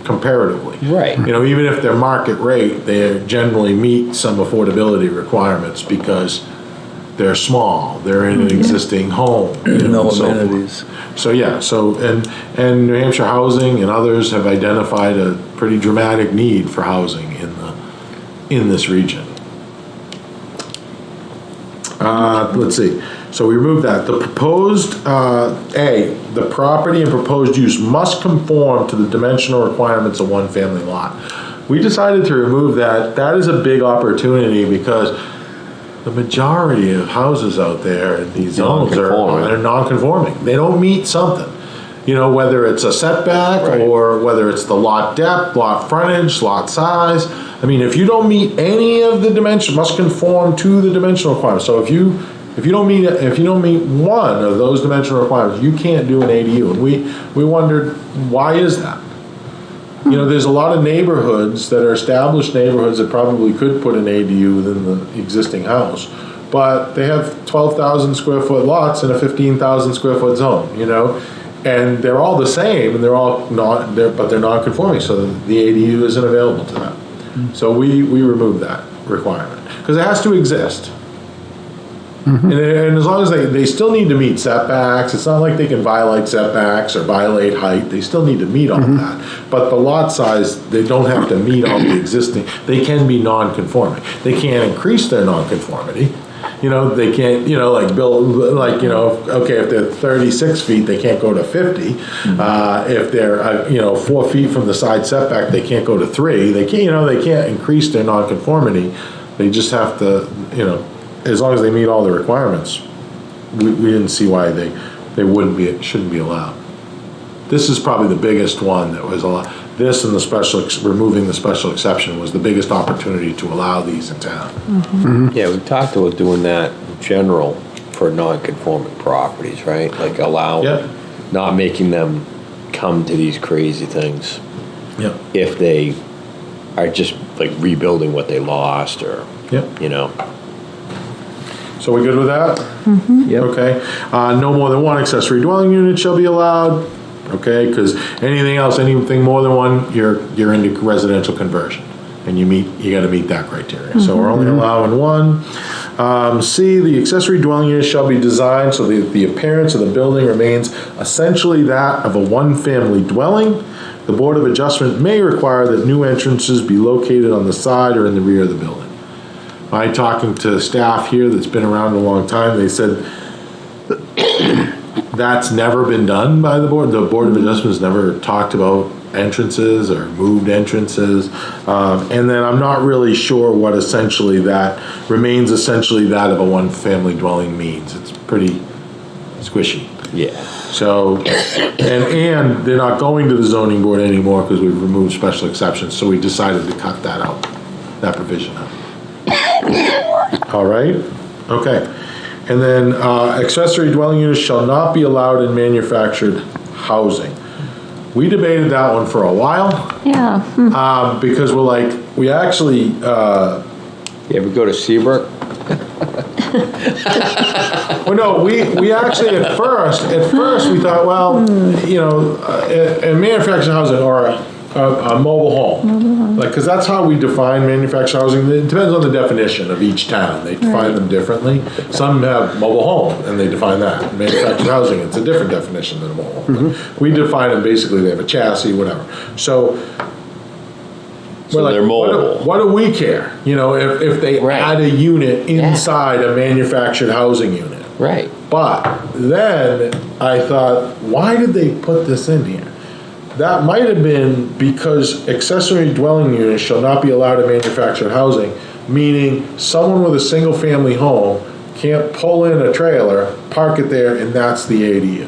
comparatively. Right. Even if they're market rate, they generally meet some affordability requirements because they're small, they're in an existing home. No and so forth. amenities. So, and New Hampshire Housing and others have identified a pretty dramatic need for housing in this region. Let's see. So we removed that. The proposed, the property and proposed use must conform to the dimensional requirements of one family lot. We decided to remove that. That is a big opportunity because the majority of houses out there in these zones they're non-conforming. They don't meet something. Whether it's a setback or whether it's the lot depth, lot frontage, lot size. I mean, if you don't meet any of the dimensions, must conform to the dimensional requirements. So if you don't meet one of those dimensional requirements, you can't do an ADU. And we wondered, why is that? There's a lot of neighborhoods that are established neighborhoods that probably could put an ADU within the existing house, but they have 12,000 square foot lots in a 15,000 square foot zone, and they're all the same, and they're non-conforming, so the ADU isn't available to them. So we removed that requirement because it has to exist. And as long as they still need to meet setbacks, it's not like they can violate setbacks or violate height. They still need to meet all that. But the lot size, they don't have to meet all the existing. They can be non-conforming. They can't increase their non-conformity. They can't, build, okay, if they're 36 feet, they can't go to 50. If they're, 4 feet from the side setback, they can't go to 3. They can't increase their non-conformity. They just have to, as long as they meet all the requirements, we didn't see why they shouldn't be allowed. This is probably the biggest one that was allowed. This and removing the special exception was the biggest opportunity to allow these in town. Yeah, we talked about doing that in general for non-conforming properties, right? Like not making them come to these crazy things. Yeah. If they are just like rebuilding what they lost or, So we good with that? Yep. Okay. No more than one accessory dwelling unit shall be allowed. Okay, because anything more than one, you're into residential conversion, and you got to meet that criteria. So we're only allowing one. C, the accessory dwelling unit shall be designed so that the appearance of the building remains essentially that of a one-family dwelling. The Board of Adjustment may require that new entrances be located on the side or in the rear of the building. Talking to staff here that's been around a long time, they said that's never been done by the board. The Board of Adjustments never talked about entrances or moved entrances. And then I'm not really sure what essentially that of a one-family dwelling means. It's pretty squishy. Yeah. So, and they're not going to the zoning board anymore because we've removed special exceptions. So we decided to cut that out, that provision out. All right, okay. And then accessory dwelling units shall not be allowed in manufactured housing. We debated that one for a while. Yeah. Because we actually... You ever go to Seabrook? Well, no, we actually at first we thought, well, in manufactured housing or a mobile home, because that's how we define manufactured housing. It depends on the definition of each town. They define them differently. Some have mobile home, and they define that. Manufactured housing, it's a different definition than a mobile home. But we define them basically. They have a chassis, whatever. So they're mobile. What do we care? If they add a unit inside a manufactured housing unit. Right. But then I thought, why did they put this in here? that might have been because accessory dwelling units shall not be allowed in manufactured housing, meaning someone with a single-family home can't pull in a trailer, park it there, and that's the ADU.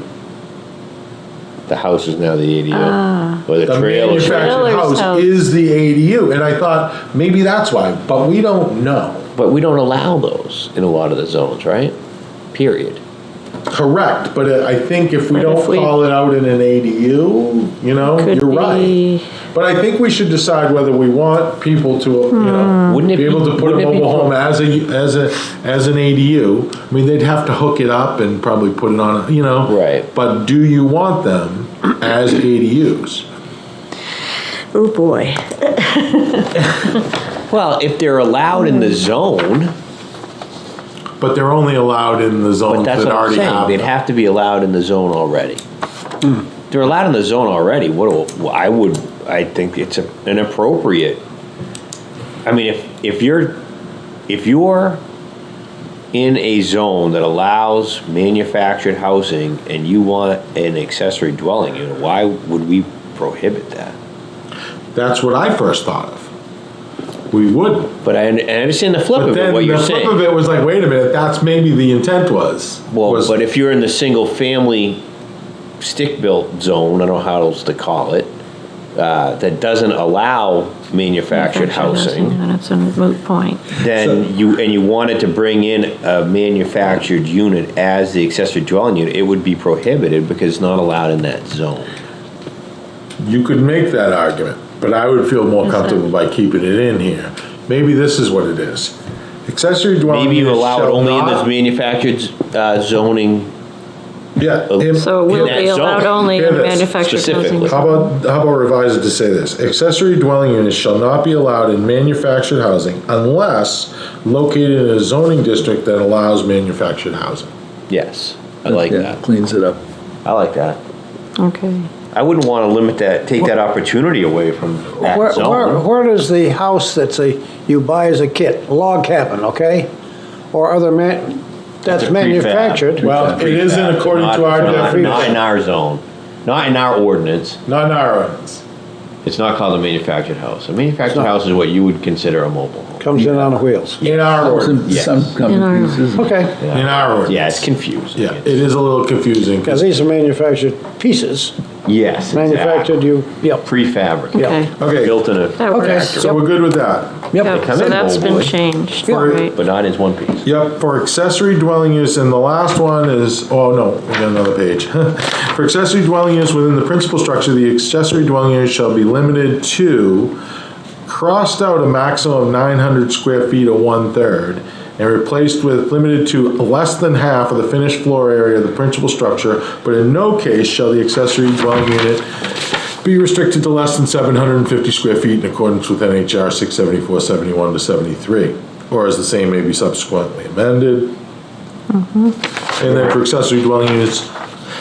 The house is now the ADU. Or the The trailer. manufactured Trailer's house house. is the ADU, and I thought, maybe that's why, but we don't know. But we don't allow those in a lot of the zones, right? Period. Correct, but I think if we But if don't we- call it out in an ADU, you know, Could you're right. be- But I think we should decide whether we want people to, you know, Wouldn't it be able to put a wouldn't it be mobile home as an ADU. I mean, they'd have to hook it up and probably put it on, you know. Right. But do you want them as ADUs? Oh, boy. Well, if they're allowed in the zone, But they're only allowed in the but zones that's that what I'm already saying, have they'd them. have to be allowed in the zone already. They're allowed in the zone already, I think it's an appropriate. I mean, if you're in a zone that allows manufactured housing and you want an accessory dwelling unit, why would we prohibit that? That's what I first thought of. We wouldn't. But I understand the flip But of it, then what you're the flip of saying. it was like, wait a minute, that's maybe the intent was. Well, but if you're in the single-family stick-built zone, I don't know how else to call it, that doesn't allow manufactured housing, And it's a moot point. then you wanted to bring in a manufactured unit as the accessory dwelling unit, it would be prohibited because it's not allowed in that zone. You could make that argument, but I would feel more comfortable by keeping it in here. Maybe this is what it is. Accessory dwelling Maybe you units allow it shall only in not- this manufactured zoning. Yeah. So it will In be that allowed zone. only Here in it is, manufactured specifically. housing. How about revise it to say this? Accessory dwelling units shall not be allowed in manufactured housing unless located in a zoning district that allows manufactured housing. Yes, I like Yeah, that. cleans it up. I like that. Okay. I wouldn't want to limit that, take that opportunity away from that zone. Where does the house that's you buy as a kit, log cabin, okay? Or other that's It's a prefab. manufactured? Well, it isn't according to our definition. Not in our zone, not in our ordinance. Not in our ordinance. It's not called a manufactured house. A manufactured house is what you would consider a mobile home. Comes in on wheels. In our ordinance. Some companies. Okay, In our ordinance. Yeah, it's confusing. Yeah, it is a little confusing. because these are manufactured pieces, Yes, manufactured, yep, prefabricated. Okay. Okay, Built in a, That Okay. works. so we're good with that. yep. Yeah, come so in that's been mobile. changed, Yeah. right? but not as one piece. Yep, for accessory dwelling units, and the last one is, oh no, we got another page. For accessory dwelling units within the principal structure, the accessory dwelling unit shall be limited to, crossed out a maximum of 900 square feet or 1/3, and replaced with limited to less than half of the finished floor area of the principal structure, but in no case shall the accessory dwelling unit be restricted to less than 750 square feet in accordance with NHR 674, 71 to 73, or as the same may be subsequently amended. And then for accessory dwelling units,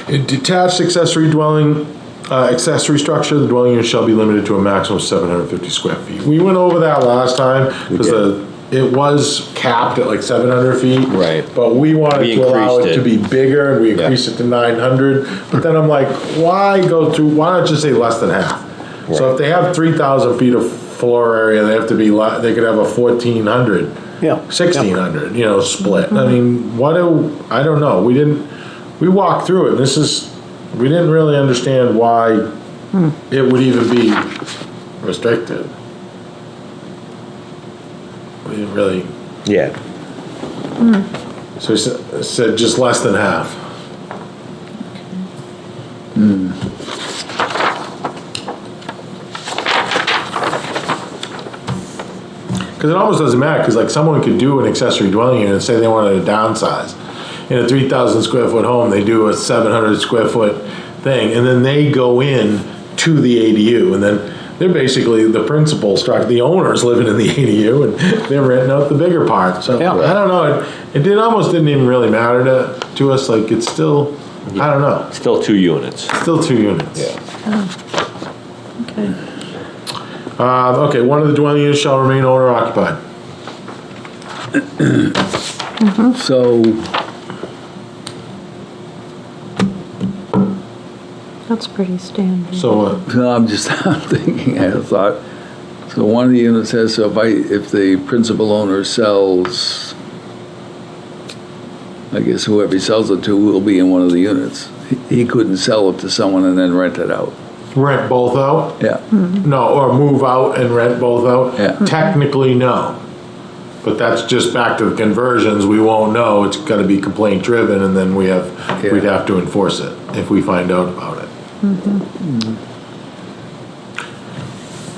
a detached accessory dwelling, accessory structure, the dwelling unit shall be limited to a maximum of 750 square feet. We went over that last time, because it was capped at like 700 feet. Right. But we wanted We to allow increased it to it. be bigger, and we increased it to 900. But then I'm like, why not just say less than half? So if they have 3,000 feet of floor area, they have to be, they could have a 1,400. Yeah. 1,600, split. I mean, I don't know. We walked through it, and we didn't really understand why it would even be restricted. We didn't really, Yeah. so we said just less than half. Because it almost doesn't matter, because like someone could do an accessory dwelling unit and say they wanted to downsize. In a 3,000 square foot home, they do a 700 square foot thing, and then they go in to the ADU, and then they're basically the principal structure, the owner's living in the ADU, and they're renting out the bigger part. So, Yeah. I don't know, it almost didn't even really matter to us, like, it's still, I don't know, Still 2 units. still 2 units. Okay. Okay, one of the dwelling units shall remain owner occupied. So, That's pretty standard. So, No, I'm just I'm thinking, I thought, so one of the units says, so if the principal owner sells, I guess whoever he sells it to will be in one of the units. He couldn't sell it to someone and then rent it out. rent both out? Yeah. No, or move out and rent both out? Yeah. Technically, no. But that's just back to the conversions, we won't know, it's gotta be complaint driven, and then we'd have to enforce it if we find out about it.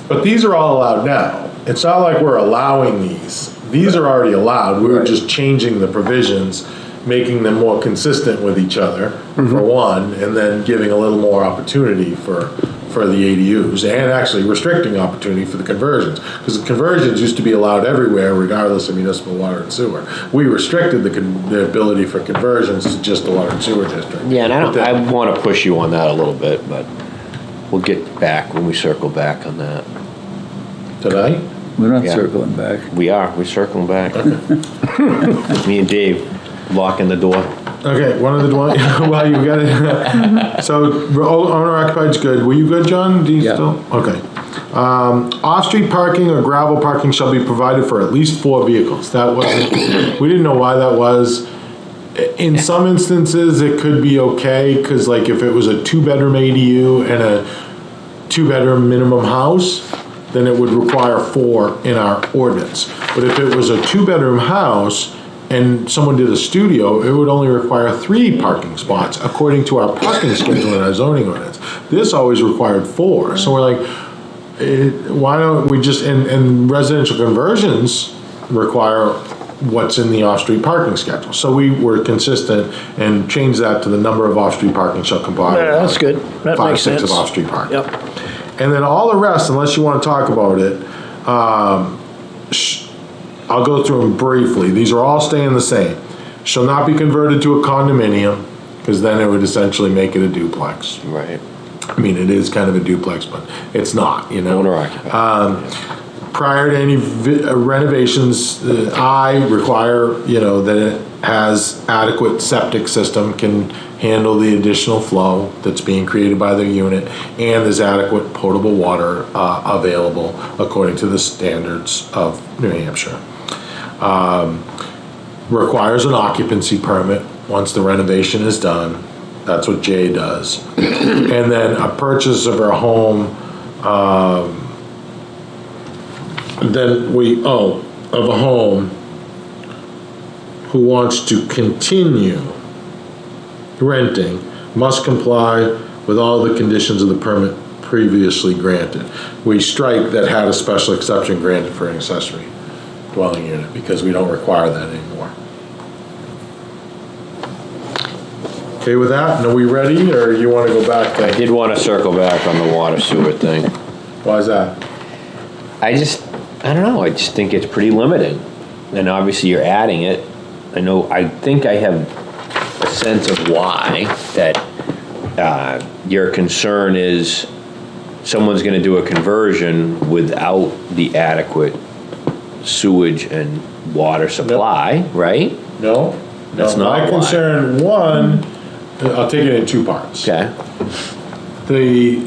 But these are all allowed now. It's not like we're allowing these. These are already allowed, we were Right. just changing the provisions, making them more consistent with each other, for one, and then giving a little more opportunity for the ADUs, and actually restricting opportunity for the conversions. Because the conversions used to be allowed everywhere regardless of municipal water and sewer. We restricted the ability for conversions to just the water and sewer district. Yeah, and But I then- want to push you on that a little bit, but we'll get back when we circle back on that. Tonight? We're not Yeah. circling back. We're circling back. Me and Dave locking the door. Okay, one of the dwelling, well, you got it. So, owner occupied is good. Were you good, John? Do you Yeah. still? Okay. Off-street parking or gravel parking shall be provided for at least 4 vehicles. That wasn't, we didn't know why that was. In some instances, it could be okay, because like if it was a 2-bedroom ADU and a 2-bedroom minimum house, then it would require 4 in our ordinance. But if it was a 2-bedroom house and someone did a studio, it would only require 3 parking spots according to our parking schedule in our zoning ordinance. This always required 4. So we're like, why don't we just, and residential conversions require what's in the off-street parking schedule. So we were consistent and changed that to the number of off-street parking shall comply. with Yeah, that's good. That 5, makes 6 of sense. off-street parking. Yep. And then all the rest, unless you want to talk about it, I'll go through them briefly. These are all staying the same. Shall not be converted to a condominium, because then it would essentially make it a duplex. Right. I mean, it is kind of a duplex, but it's not, you know? Owner occupied. Prior to any renovations, I require, that it has adequate septic system, can handle the additional flow that's being created by the unit, and there's adequate potable water available according to the standards of New Hampshire. Requires an occupancy permit once the renovation is done. That's what Jay does. And then a purchase of a home, of a home who wants to continue renting must comply with all the conditions of the permit previously granted. We strike that had a special exception granted for an accessory dwelling unit because we don't require that anymore. Okay with that? And are we ready, or you want to go back I to, did want to circle back on the water sewer thing. why is that? I don't know, I just think it's pretty limited. And obviously you're adding it. I think I have a sense of why, that your concern is someone's gonna do a conversion without the adequate sewage and water supply, right? No? That's No, not my why. concern, one, I'll take it in 2 parts. Okay, The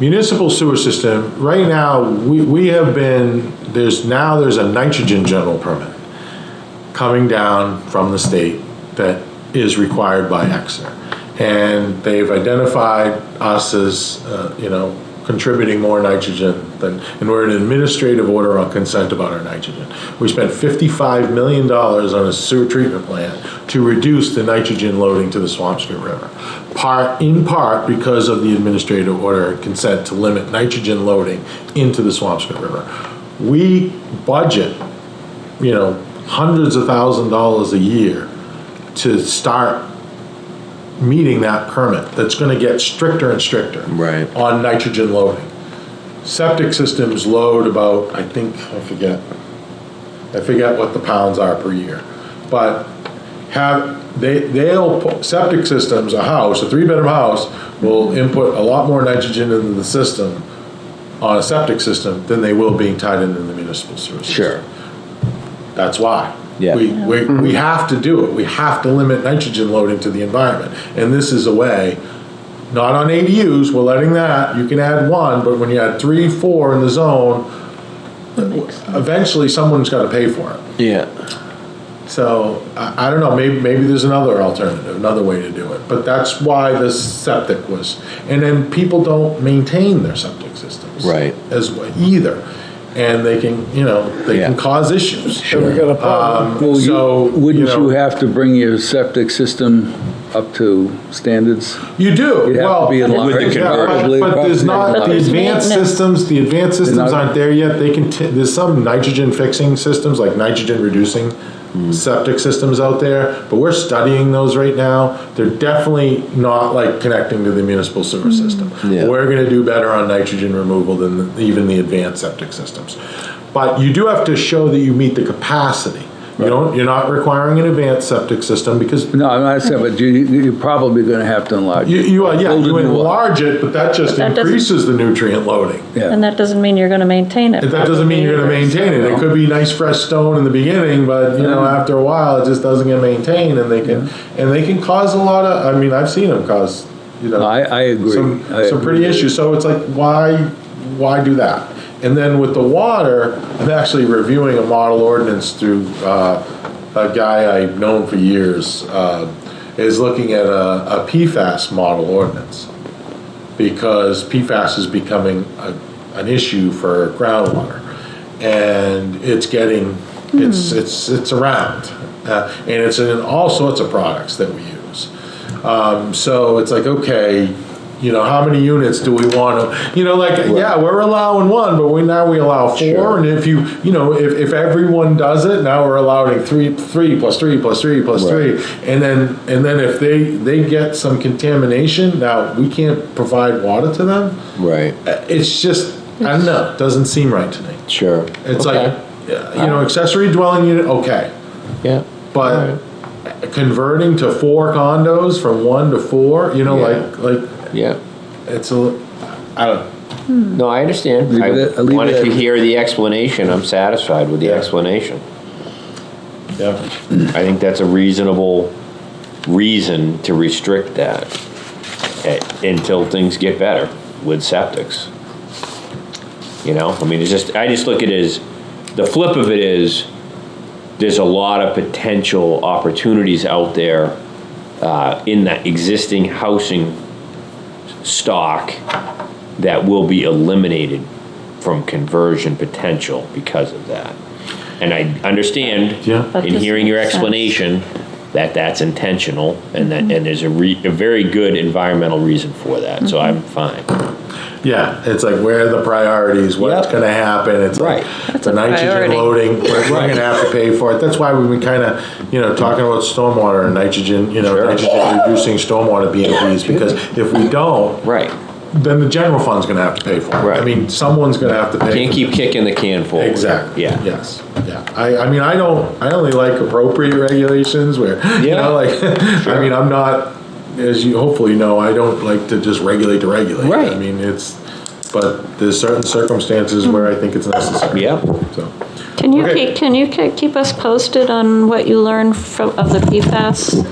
municipal sewer system, right now, we have been, there's a nitrogen general permit coming down from the state that is required by Exeter. And they've identified us as, contributing more nitrogen than, and we're in an administrative order on consent about our nitrogen. We spent $55 million on a sewer treatment plant to reduce the nitrogen loading to the Swampscott River. In part because of the administrative order and consent to limit nitrogen loading into the Swampscott River. We budget, hundreds of $1,000s a year to start meeting that permit that's going to get stricter and stricter Right. on nitrogen loading. Septic systems load about, I forget what the pounds are per year, but septic systems, a 3-bedroom house will input a lot more nitrogen into the system on a septic system than they will being tied into the municipal sewer system. sure. That's why. Yeah. We have to do it. We have to limit nitrogen loading to the environment. And this is a way not on ADUs, we're letting that, you can add one, but when you add 3, 4 in the zone, eventually someone's gotta pay for it. Yeah. So, I don't know, maybe there's another alternative, another way to do it, but that's why the septic was, and then people don't maintain their septic systems. Right. As well, either, and they can, they can cause issues. We got a problem. Well, So, wouldn't you have to bring your septic system up to standards? You do, You'd have well. to be enlarged. But there's not, the There's advanced maintenance. systems aren't there yet, they can, there's some nitrogen fixing systems, like nitrogen reducing septic systems out there, but we're studying those right now. They're definitely not like connecting to the municipal sewer system. Yeah. We're gonna do better on nitrogen removal than even the advanced septic systems. But you do have to show that you meet the capacity. You're not requiring an advanced septic system because No, I'm not saying, but you're probably gonna have to enlarge. you Build a new one. enlarge it, but that just That doesn't- increases the nutrient loading. Yeah. And that doesn't mean you're gonna maintain it. That doesn't mean you're gonna maintain it. It could be nice fresh stone in the beginning, but after a while, it just doesn't get maintained and they can cause a lot of, I've seen them cause, I agree. some I pretty agree. issues. So it's like, why do that? And then with the water, I'm actually reviewing a model ordinance through, a guy I've known for years, is looking at a PFAS model ordinance. Because PFAS is becoming an issue for groundwater. And it's getting, it's around. And it's in all sorts of products that we use. So it's like, okay, how many units do we want to, yeah, we're allowing one, but now we allow 4. Sure. And if if everyone does it, now we're allowing 3 plus 3 plus 3 plus 3. And then if they get some contamination, now we can't provide water to them. Right. It's just, I don't know, it doesn't seem right to me. Sure. It's Okay. like, accessory dwelling unit, okay. Yeah. But converting to 4 condos from 1 to 4, like Yeah. it's a, I don't know. No, I understand. Leave I it at- leave wanted it to at- hear the explanation. I'm satisfied with the explanation. Yeah. I think that's a reasonable reason to restrict that until things get better with septics. I just look at it as, the flip of it is, there's a lot of potential opportunities out there in that existing housing stock that will be eliminated from conversion potential because of that. And I understand, Yeah. But in this hearing your makes sense. explanation, that that's intentional, and there's a very good environmental reason for that, so I'm fine. Yeah, it's like, where are the priorities, what's Yep. gonna happen, it's like, Right. That's the a nitrogen priority. loading, we're gonna have to pay for it, that's why we've been kinda, talking about stormwater and nitrogen, nitrogen reducing stormwater BMPs, because if we don't, Right. then the general fund's gonna have to pay for it. Right. Someone's gonna have to pay. Can't for keep kicking the can forward. Exactly. Yeah. Yes. Yeah. I only like appropriate regulations where, Yeah. I'm not, as you hopefully know, I don't like to just regulate to regulate. Right. But there's certain circumstances where I think it's necessary. Yeah. So, Can you Okay. keep us posted on what you learn of the PFAS,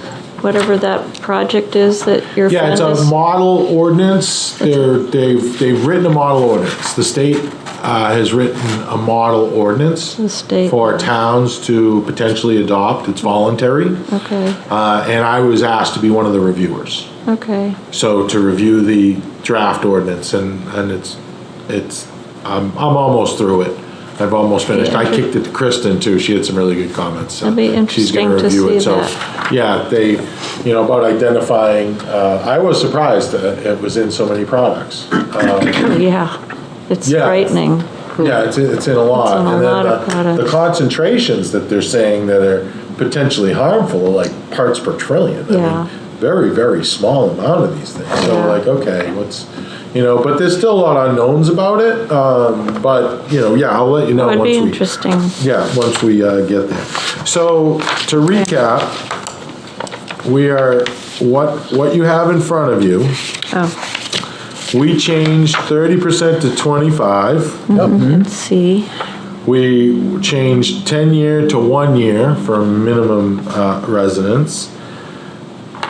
whatever that project is that your yeah, friend it's a is? model ordinance. They've written a model ordinance. The state has written a model ordinance The state. for towns to potentially adopt. It's voluntary. Okay, And I was asked to be one of the reviewers. okay. So to review the draft ordinance, and I'm almost through it. I've almost finished. I kicked it to Kristen too. She had some really good comments. So That'd be she's gonna interesting to review it. see So, that. yeah, they, about identifying, I was surprised that it was in so many products. Yeah, it's Yeah. frightening. Yeah, it's in a lot. in a And lot then of products. the concentrations that they're saying that are potentially harmful are like parts per trillion. I mean, Yeah. very, very small amount of these things. So Yeah. like, okay, but there's still a lot of unknowns about it. But, I'll let you know Would once be we. interesting. Yeah, once we get there. So to recap, we are, what you have in front of you, Oh, we changed 30% to 25. let's see. We changed 10-year to 1 year for minimum residence.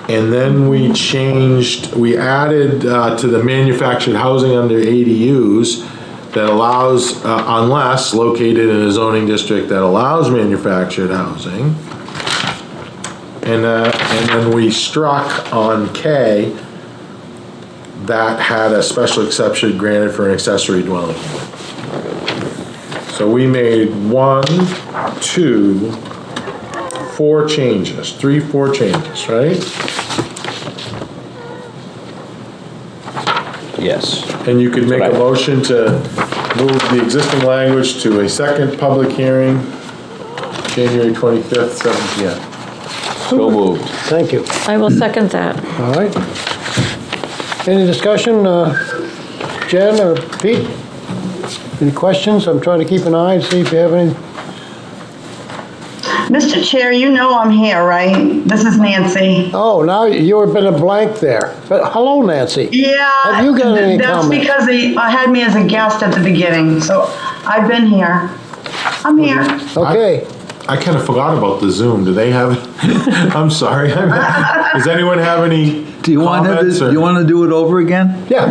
And then we added to the manufactured housing under ADUs that allows, unless located in a zoning district that allows manufactured housing. And then we struck on K that had a special exception granted for an accessory dwelling unit. So we made 4 changes, 4 changes, right? Yes. And you could make a motion to move the existing language to a second public hearing, January 25th, 7 PM. So moved. Thank you. I will second that. All right. Any discussion, Jen or Pete? Any questions? I'm trying to keep an eye and see if you have any. Mr. Chair, you know I'm here, right? This is Nancy. Oh, now you've been a blank there. But hello, Nancy. Yeah. Have you got any that's comments? because he had me as a guest at the beginning, so I've been here. I'm here. Okay. I kind of forgot about the Zoom. Do they have, I'm sorry. Does anyone have any Do you want comments? to, you want to do it over again? Yeah.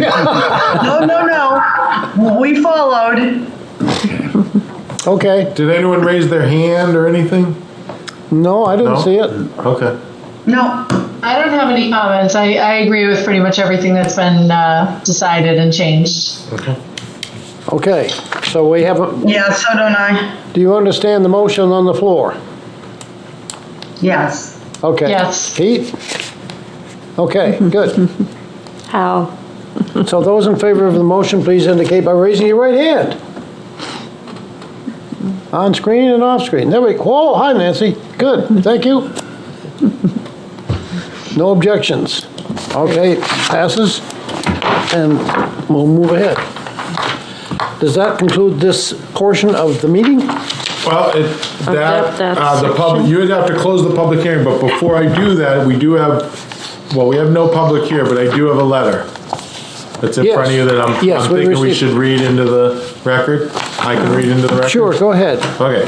No. We followed. Okay. Did anyone raise their hand or anything? No, I didn't No? see it. Okay. No. I don't have any comments. I agree with pretty much everything that's been decided and changed. Okay. So we have a, Yeah, so don't I. do you understand the motion on the floor? Yes. Okay. Yes. Pete? Okay, good. How? So those in favor of the motion, please indicate by raising your right hand. On screen and off screen. There we go. Whoa, hi Nancy. Good, thank you. No objections. Okay, passes, and we'll move ahead. Does that conclude this portion of the meeting? Well, that section? you would have to close the public hearing, but before I do that, we do have, well, we have no public here, but I do have a letter that's in front of you that I'm Yes, we thinking we received- should read into the record. I can read into the record? Sure, go ahead. Okay.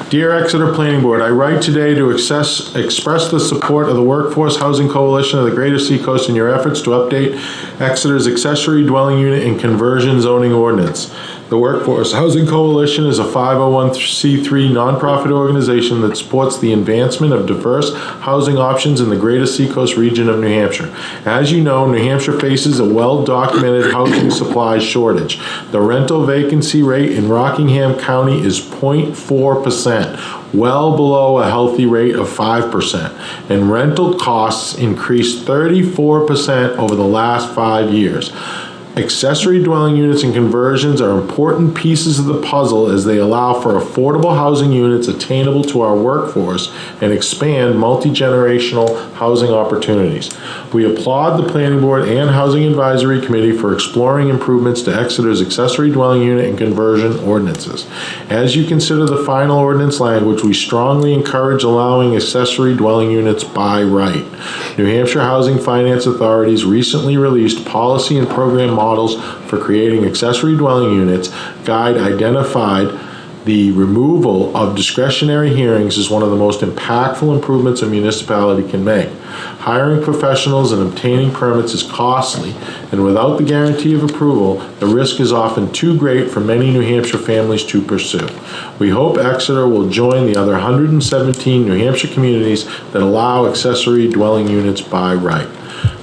Dear Exeter Planning Board, I write today to express the support of the Workforce Housing Coalition of the Greater Seacoast in your efforts to update Exeter's accessory dwelling unit and conversion zoning ordinance. The Workforce Housing Coalition is a 501c3 nonprofit organization that supports the advancement of diverse housing options in the Greater Seacoast region of New Hampshire. As you know, New Hampshire faces a well-documented housing supply shortage. The rental vacancy rate in Rockingham County is 0.4%, well below a healthy rate of 5%, and rental costs increased 34% over the last 5 years. Accessory dwelling units and conversions are important pieces of the puzzle as they allow for affordable housing units attainable to our workforce and expand multi-generational housing opportunities. We applaud the Planning Board and Housing Advisory Committee for exploring improvements to Exeter's accessory dwelling unit and conversion ordinances. As you consider the final ordinance language, we strongly encourage allowing accessory dwelling units by right. New Hampshire Housing Finance Authority's recently released policy and program models for creating accessory dwelling units guide identified the removal of discretionary hearings as one of the most impactful improvements a municipality can make. Hiring professionals and obtaining permits is costly, and without the guarantee of approval, the risk is often too great for many New Hampshire families to pursue. We hope Exeter will join the other 117 New Hampshire communities that allow accessory dwelling units by right.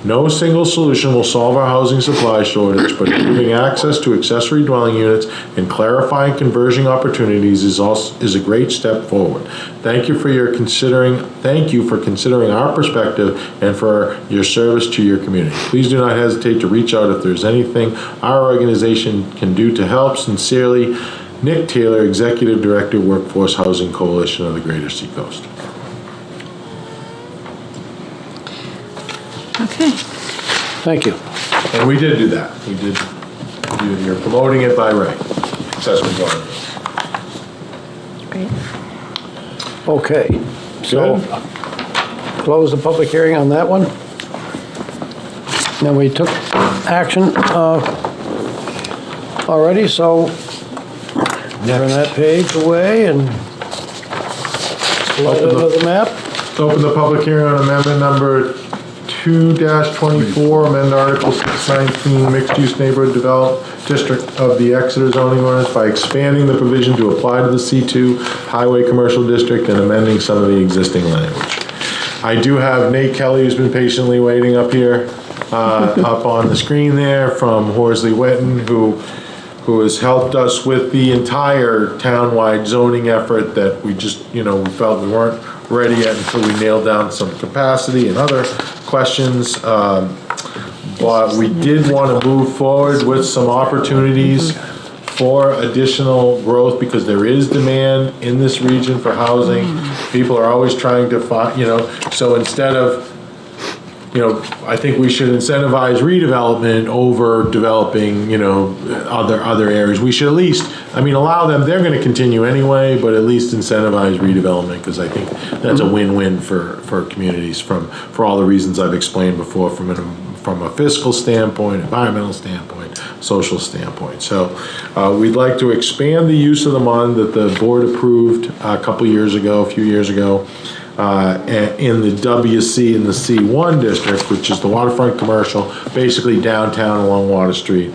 No single solution will solve our housing supply shortage, but improving access to accessory dwelling units and clarifying conversion opportunities is a great step forward. Thank you for considering our perspective and for your service to your community. Please do not hesitate to reach out if there's anything our organization can do to help. Sincerely, Nick Taylor, Executive Director, Workforce Housing Coalition of the Greater Seacoast. Okay. Thank you. And we did do that. We did, you're promoting it by right. Accessory dwelling. Great. Okay, so close the public hearing on that one. Then we took action already, so turn that page away and slide Open the- another map. Open the public hearing on amendment number 2-24, amend Article 619, mixed-use neighborhood development district of the Exeter zoning ordinance by expanding the provision to apply to the C2 highway commercial district and amending some of the existing language. I do have Nate Kelly, who's been patiently waiting up here, up on the screen there, from Horsley Witten, who has helped us with the entire townwide zoning effort that we just, we felt we weren't ready yet until we nailed down some capacity and other questions. But we did want to move forward with some opportunities for additional growth because there is demand in this region for housing. People are always trying to find, so instead of, I think we should incentivize redevelopment over developing, other areas. We should at least, allow them, they're gonna continue anyway, but at least incentivize redevelopment, because I think that's a win-win for communities for all the reasons I've explained before, from a fiscal standpoint, environmental standpoint, social standpoint. So we'd like to expand the use of the MUND that the board approved a few years ago, in the WC and the C1 district, which is the waterfront commercial, basically downtown along Water Street.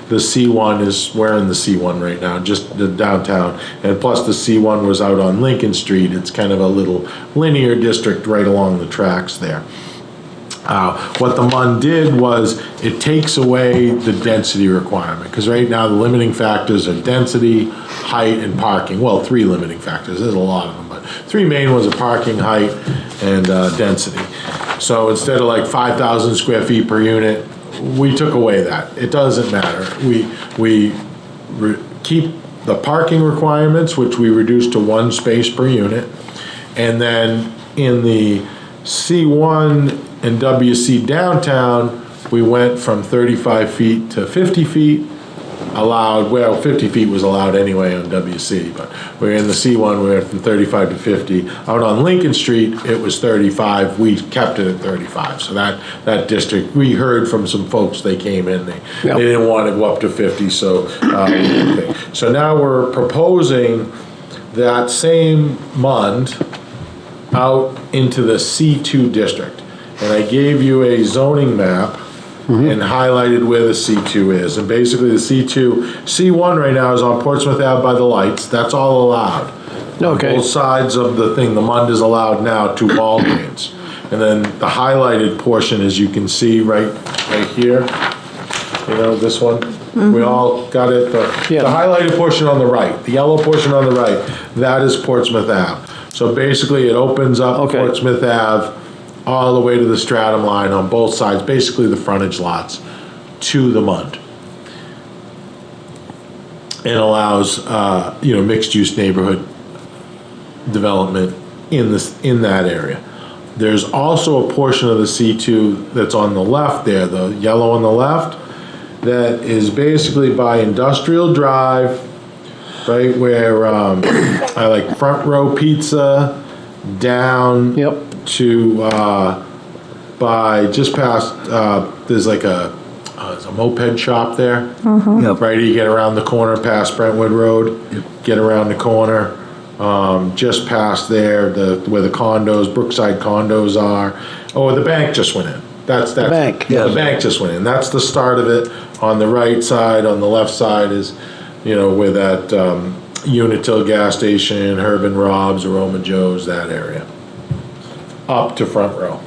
The C1 we're in the C1 right now, just the downtown. And plus the C1 was out on Lincoln Street. It's kind of a little linear district right along the tracks there. What the MUND did was it takes away the density requirement, because right now the limiting factors are density, height, and parking. Well, 3 limiting factors, there's a lot of them, but 3 main ones are parking, height, and density. So instead of like 5,000 square feet per unit, we took away that. It doesn't matter. We keep the parking requirements, which we reduced to 1 space per unit, and then in the C1 and WC downtown, we went from 35 feet to 50 feet allowed. Well, 50 feet was allowed anyway on WC, but we're in the C1, we went from 35 to 50. Out on Lincoln Street, it was 35. We kept it at 35. So that district, we heard from some folks, they came in, they didn't want to go up to 50, so so now we're proposing that same MUND out into the C2 district. And I gave you a zoning map and highlighted where the C2 is. And basically the C1 right now is on Portsmouth Ave by the lights. That's all allowed. Okay. On both sides of the thing, the MUND is allowed now to Walgreens. And then the highlighted portion, as you can see right here, this one, we all got it. The highlighted portion on the right, the yellow portion on the right, that is Portsmouth Ave. So basically it opens up Portsmouth Ave all the way to the stratum line on both sides, basically the frontage lots, to the MUND. And allows, mixed-use neighborhood development in that area. There's also a portion of the C2 that's on the left there, the yellow on the left, that is basically by Industrial Drive, right where I like Front Row Pizza down to by just past there's like a moped shop there. Right, you get around the corner past Brentwood Road, get around the corner, just past there, where the condos, Brookside condos are. Oh, the bank just went in. That's the bank. Yeah, the bank just went in. That's the start of it. On the right side, on the left side is, where that Unitil gas station, Herb and Rob's, Aroma Joe's, that area. Up to Front Row.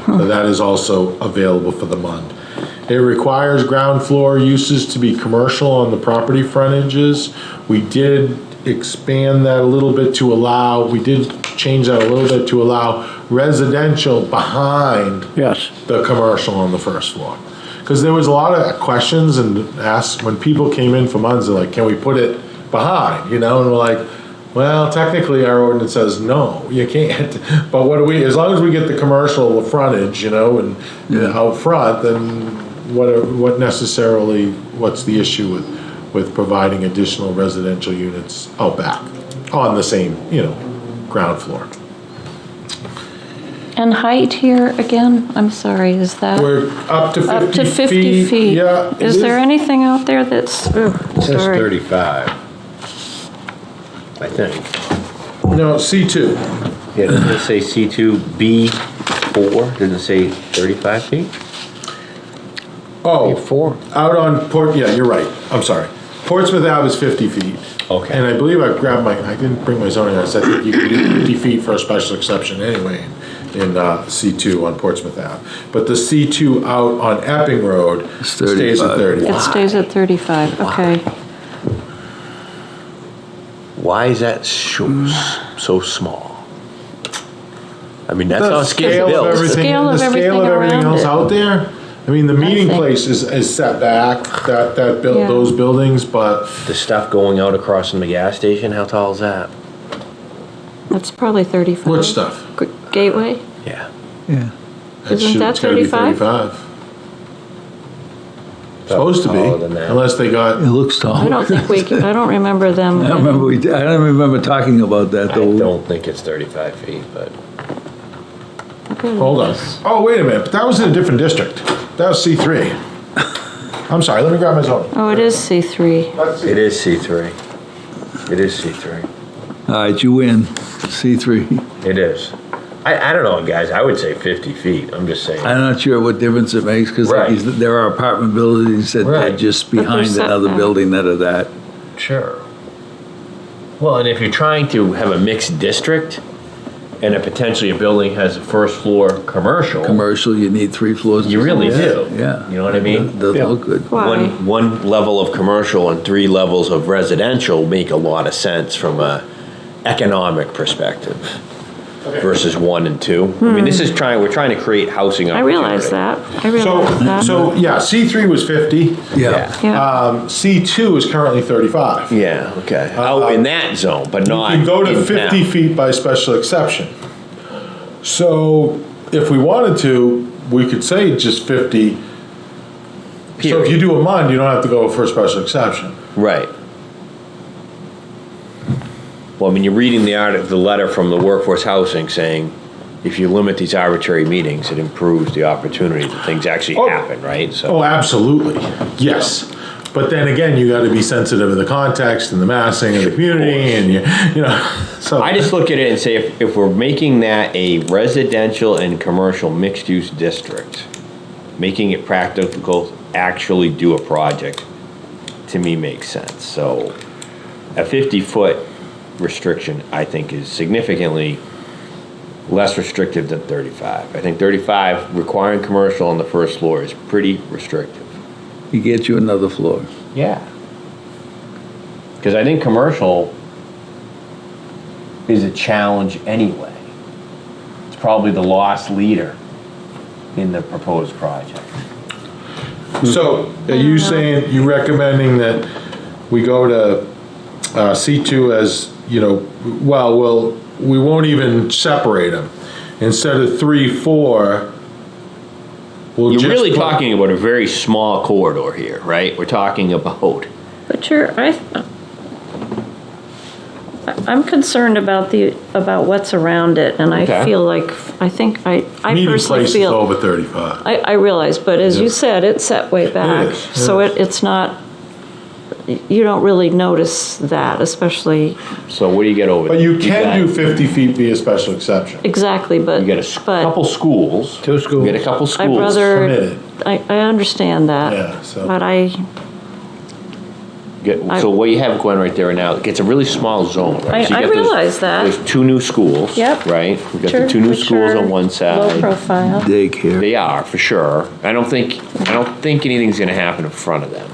So that is also available for the MUND. It requires ground floor uses to be commercial on the property frontages. We did expand that a little bit to allow, we did change that a little bit to allow residential behind the commercial on the first floor. Because there was a lot of questions and asks when people came in from MUNDs, they're like, can we put it behind, And we're like, well, technically our ordinance says no, you can't. But as long as we get the commercial frontage, and out front, then what's the issue with providing additional residential units out back on the same, ground floor? And height here again, I'm sorry, is that? We're up to 50 Up to 50 feet. Yeah. Is there anything out there that's, It says 35, I think. No, C2. Yeah, doesn't it say C2B4? Doesn't it say 35 feet? Oh, Four. out on Port, yeah, you're right, I'm sorry. Portsmouth Ave is 50 feet. Okay. And I believe I grabbed I didn't bring my zoning, I said that you can do 50 feet for a special exception anyway in C2 on Portsmouth Ave. But the C2 out on Epping Road It's stays at 35. 30. It stays at 35, okay. Why is that so small? I mean, that's The not scale scale of built. everything, Scale of the scale everything of everything around else it. out there. I mean, the meeting think. place is set back, that Yeah. those buildings, but The stuff going out across from the gas station, how tall is that? That's probably 35. what stuff? Gateway? Yeah. Yeah. Isn't that It's gotta be 35? Supposed to Taller than be, that. unless they got, It looks tall. I don't think I don't remember them. I don't remember talking about that I though. don't think it's 35 feet, but hold on. Oh, wait a minute, but that was in a different district. That was C3. I'm sorry, let me grab my zoning. Oh, it is C3. That's it is C3. It is C3. All right, you win. C3. It is. I don't know, guys, I would say 50 feet, I'm just saying. I'm not sure what difference it makes because Right. there are apartment buildings that are Right. just But they're behind set another back. building that are that. Sure. Well, and if you're trying to have a mixed district, and potentially a building has a first floor commercial, Commercial, you need 3 floors. you really do. Yeah. You know what I mean? Doesn't look good. Why? One level of commercial and 3 levels of residential make a lot of sense from a economic perspective versus 1 and 2. I mean, we're trying to create housing I opportunity. realize that. I realize that. So, yeah, C3 was 50, Yeah. Yeah. C2 is currently 35. Yeah, okay. In that zone, but You not can go to in 50 town. feet by special exception. So if we wanted to, we could say just 50. So if you do a MUND, you don't have to go for a special exception. Right. Well, I mean, you're reading the letter from the workforce housing saying, if you limit these arbitrary meetings, it improves the opportunity that things actually Oh. happen, right? So, Oh, absolutely, yes. But then again, you gotta be sensitive to the context and the massing of the community and you know, so. I just look at it and say, if we're making that a residential and commercial mixed-use district, making it practical, to actually do a project, to me makes sense. So a 50-foot restriction, I think, is significantly less restrictive than 35. I think 35, requiring commercial on the first floor is pretty restrictive. You get you another floor. Yeah. Because I think commercial is a challenge anyway. It's probably the lost leader in the proposed project. So are you saying, you recommending that we go to C2 as, well, we won't even separate them. Instead of 3, 4, we'll just. You're really put- talking about a very small corridor here, right? We're talking about, But I'm concerned about what's around it, and I Okay. feel like, I Meeting personally place is feel. over 35. I realize, but as you Yes. said, it's set way back. is, So it it's not, you don't really notice that, especially, so what do you get over there? But you can got- do 50 feet be a special exception. exactly, but. You get a but couple schools. 2 schools. You get a couple I'd schools. rather, Permitted. I understand that. Yeah, so- But So what you have going right there now, it gets a really small zone, right? So you I get those- realize that. There's 2 new schools. Yep. Right? We've got Sure, the 2 new which schools are on one low side. profile. Daycare. They are, for sure. I don't think anything's gonna happen in front of them.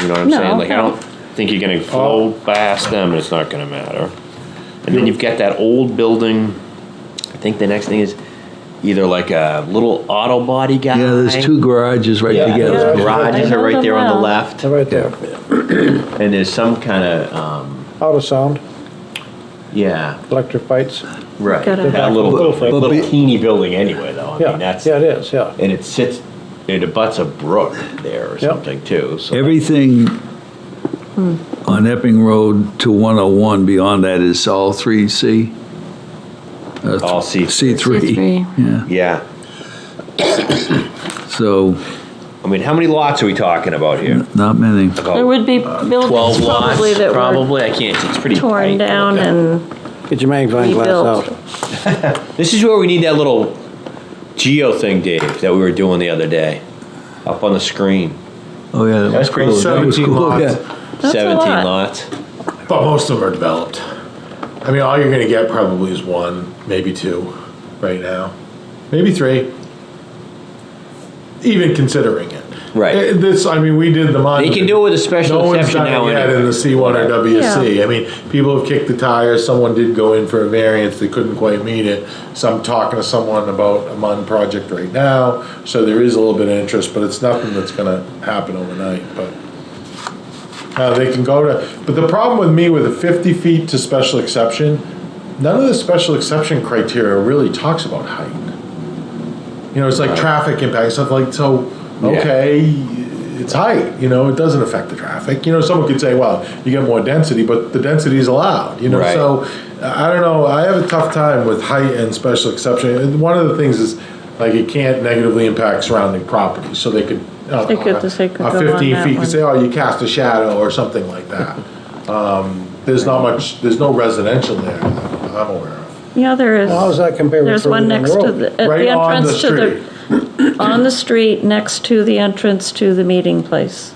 You know what I'm No, saying? Like, I no. don't think you're gonna flow past them, and it's not gonna matter. And then you've got that old building, I think the next thing is either like a little auto body guy. Yeah, there's 2 garages right Yeah, together. those garages I are know right them there on the well. left, They're right there. and there's some kind of, Out of sound, yeah, electric lights. right. Got it. That little But be- teeny building anyway, though. I Yeah, mean, that's, yeah, it is, yeah. and it abuts a brook there or Yep. something too, so. Everything on Epping Road to 101 beyond that is all 3C. All C3. C3. C3. Yeah. Yeah. So, I mean, how many lots are we talking about here? not many. There would be buildings 12 lots, probably that were probably. I can't, it's pretty torn tight. down and, Get your magnifying glass rebuilt. out. This is where we need that little geo thing, Dave, that we were doing the other day, up on the screen. Oh, yeah. That's was pretty cool. That was 17 cool, lots. yeah. That's a 17 lot. lots. But most of them are developed. I mean, all you're gonna get probably is one, maybe two, right now. Maybe three. Even considering it. Right. This, I mean, we did the monument. They can do it with a special No one's exception done now it yet anyway. in the C1 or WC. I mean, people have kicked the tires, someone did go in for a variance, they couldn't quite meet it. So I'm talking to someone about a MUN project right now, so there is a little bit of interest, but it's nothing that's gonna happen overnight, but. They can go to, but the problem with me with the 50 feet to special exception, none of the special exception criteria really talks about height. You know, it's like traffic impact, stuff like, so, okay, it's height, you know, it doesn't affect the traffic. You know, someone could say, well, you get more density, but the density is allowed, you know, Right. so, I don't know, I have a tough time with height and special exception. And one of the things is, like, it can't negatively impact surrounding properties, so they could, They could just say, could go on 15 that feet, one. could say, oh, you cast a shadow or something like that. There's not much, there's no residential there that I'm aware of. Yeah, there is. How does that compare with There's further one down the next to road? the, at Right the on the entrance to the, on the street, next to the entrance to the meeting place.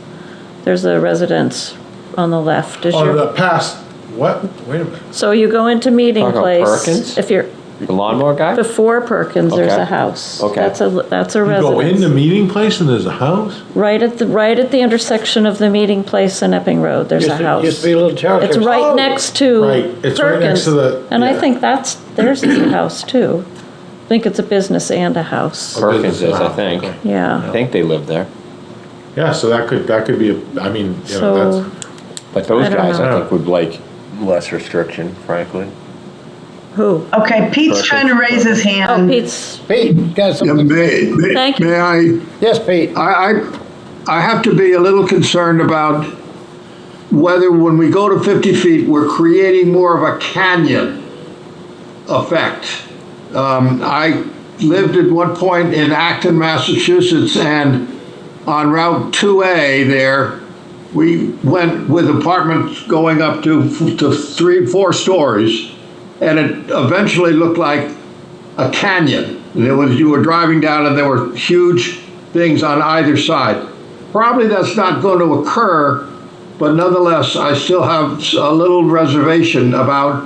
There's a residence on the left. Is On your, the past, what? Wait a minute. so you go into meeting Talking about place. Perkins? If you're, The lawnmower guy? before Perkins, there's Okay. a house. Okay. That's a You go in the residence. meeting place and there's a house? Right at the intersection of the meeting place and Epping Road, there's a house. Used to be a little childcare. It's right Oh, next to right. It's right next Perkins. to the- And I yeah. think theirs is a house too. I think it's a business and a house. Perkins is, I think. Okay. I Yeah. think they live there. Yeah, so that could be, I mean, you know, So, that's, But those I don't guys, I know. think, would like less restriction, frankly. who? Okay, Pete's trying to raise his Oh, hand. Pete's, Pete, you got Yeah, something? Thank you. May I, Yes, Pete. I have to be a little concerned about whether when we go to 50 feet, we're creating more of a canyon effect. I lived at one point in Acton, Massachusetts, and on Route 2A there, we went with apartments going up to 3-4 stories, and it eventually looked like a canyon. You were driving down and there were huge things on either side. Probably that's not going to occur, but nonetheless, I still have a little reservation about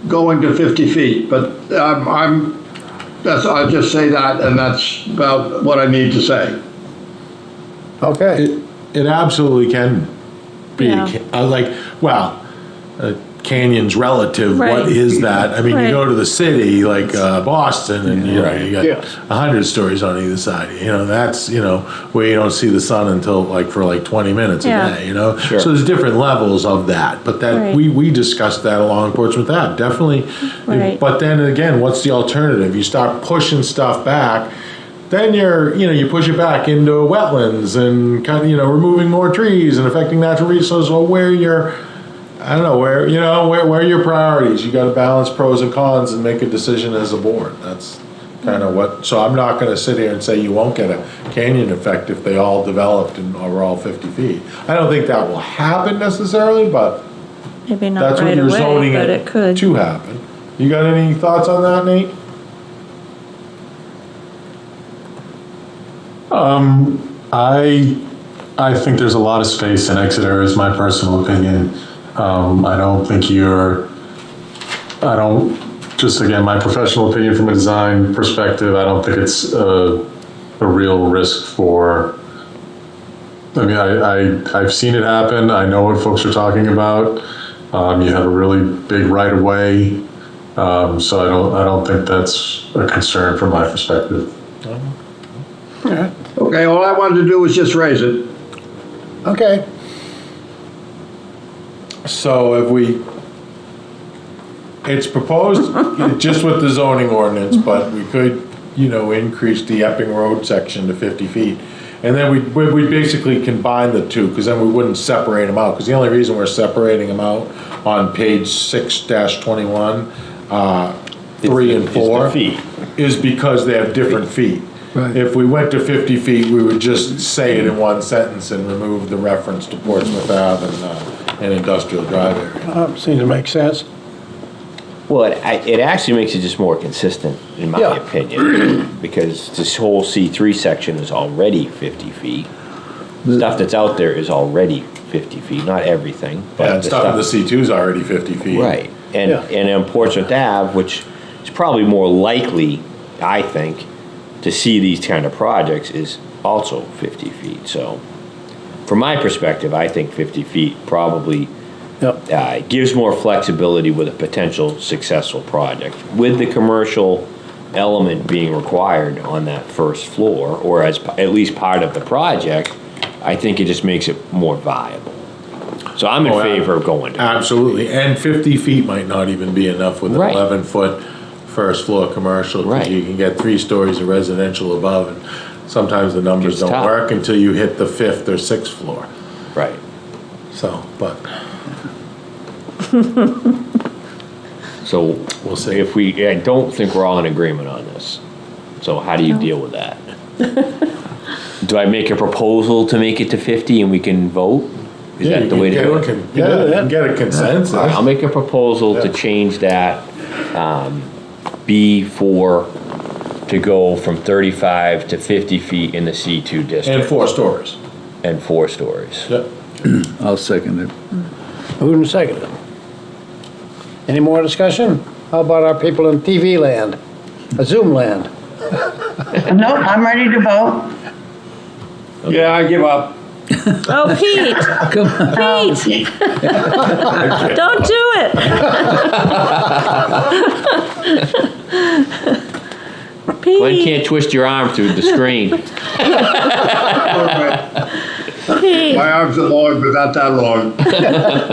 going to 50 feet. But I'll just say that, and that's about what I need to say. Okay. it absolutely can be, Yeah. like, well, canyon's relative, what Right. is that? I mean, you Right. go to the city, like Boston, and you know, you got Yes. 100 stories on either side. You know, that's, you know, where you don't see the sun until like for like 20 minutes Yeah. a day, you know? Sure. So there's different levels of that, but that, Right. we discussed that along Portsmouth Ave, definitely. Right. But then again, what's the alternative? You start pushing stuff back, then you push it back into wetlands and kind of, removing more trees and affecting natural resources, or where I don't know, where are your priorities? You got to balance pros and cons and make a decision as a board. That's kind of so I'm not going to sit here and say you won't get a canyon effect if they all developed and are all 50 feet. I don't think that will happen necessarily, but maybe not that's what right you're away, zoning but it it could. to happen. You got any thoughts on that, Nate? I think there's a lot of space in Exeter, is my personal opinion. I don't think just again, my professional opinion from a design perspective, I don't think it's a real risk for, I mean, I've seen it happen. I know what folks are talking about. You have a really big right of way. So I don't think that's a concern from my perspective. Okay, all I wanted to do was just raise it. Okay. So it's proposed just with the zoning ordinance, but we could, increase the Epping Road section to 50 feet. And then we basically combine the two, because then we wouldn't separate them out. Because the only reason we're separating them out on page 6-21, 3 and 4, is because they have different feet. Right. If we went to 50 feet, we would just say it in one sentence and remove the reference to Portsmouth Ave and Industrial Drive area. Seems to make sense. Well, it actually makes it just more consistent, in my Yeah. opinion, because this whole C3 section is already 50 feet. Stuff that's out there is already 50 feet, not everything, but And the stuff in the C2 is already 50 feet. Right, and, Yeah. and in Portsmouth Ave, which is probably more likely, I think, to see these kind of projects is also 50 feet, so from my perspective, I think 50 feet probably Yep. gives more flexibility with a potential successful project. With the commercial element being required on that first floor, or as at least part of the project, I think it just makes it more viable. So I'm in Oh, favor of going to. Absolutely, and 50 feet might not even be enough with an Right. 11-foot first floor commercial. 'Cause Right. you can get 3 stories of residential above, and sometimes the numbers It's don't tough. work until you hit the 5th or 6th floor. Right. So, but So We'll see. if we, I don't think we're all in agreement on this. So how do you deal with that? Do I make a proposal to make it to 50 and we can vote? Is yeah, that the way to do it? Yeah, you can get a consensus. All right, I'll make a proposal to Yeah. change that, B4 to go from 35 to 50 feet in the C2 And district 4 stories. and 4 stories. Yep. I'll second it. Moved and seconded. Any more discussion? How about our people in TV land, Zoom land? Nope, I'm ready to vote. Yeah, I give up. Oh, Pete, Come on. Pete, don't do it. Glenn Pete, can't twist your arm through the screen. Pete. My arms are long, but not that long.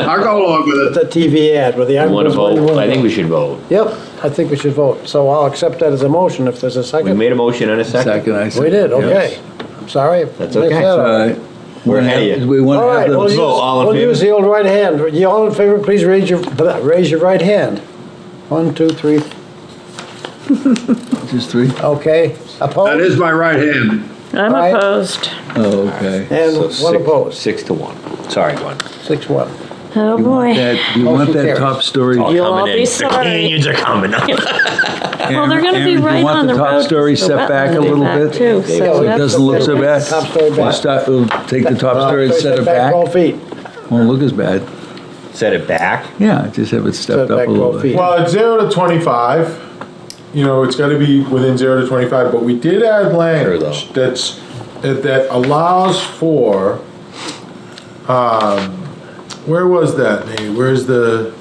I'll go along with it. The TV ad with the You want to articles. vote? I think we should vote. Yep, I think we should vote. So I'll accept that as a motion if there's a We second. made a motion and a second. Second, I said. We did, yes. okay. I'm sorry. That's Mixed okay. that up. All right. We're ahead of you. We want All to right, have we'll the, use, all in we'll favor? use the old right hand. You all in favor, please raise your right hand. 1, 2, 3, just 3? okay. That Opposed? is my right hand. I'm Right. opposed. Oh, okay. And So one six- opposed. 6 to 1. Sorry, Glenn. 6-1. Oh, boy. Do you want Motion that carries. top story? You'll all Coming be in. sorry. The canyons are coming up. Well, they're gonna be Aaron, do you right want on the road. top story so set back a wetlands little back bit? Too, Yeah, so it It that's doesn't look so bad. Top story back. We'll take the top story and set it back. 12 feet. Won't look as bad. Set it back. Yeah, just have it stepped Set it up back a little 12 bit. feet. Well, it's 0 to 25. You know, it's got to be within 0 to 25, but we did add language that allows for, where was that, Nate? Where's the,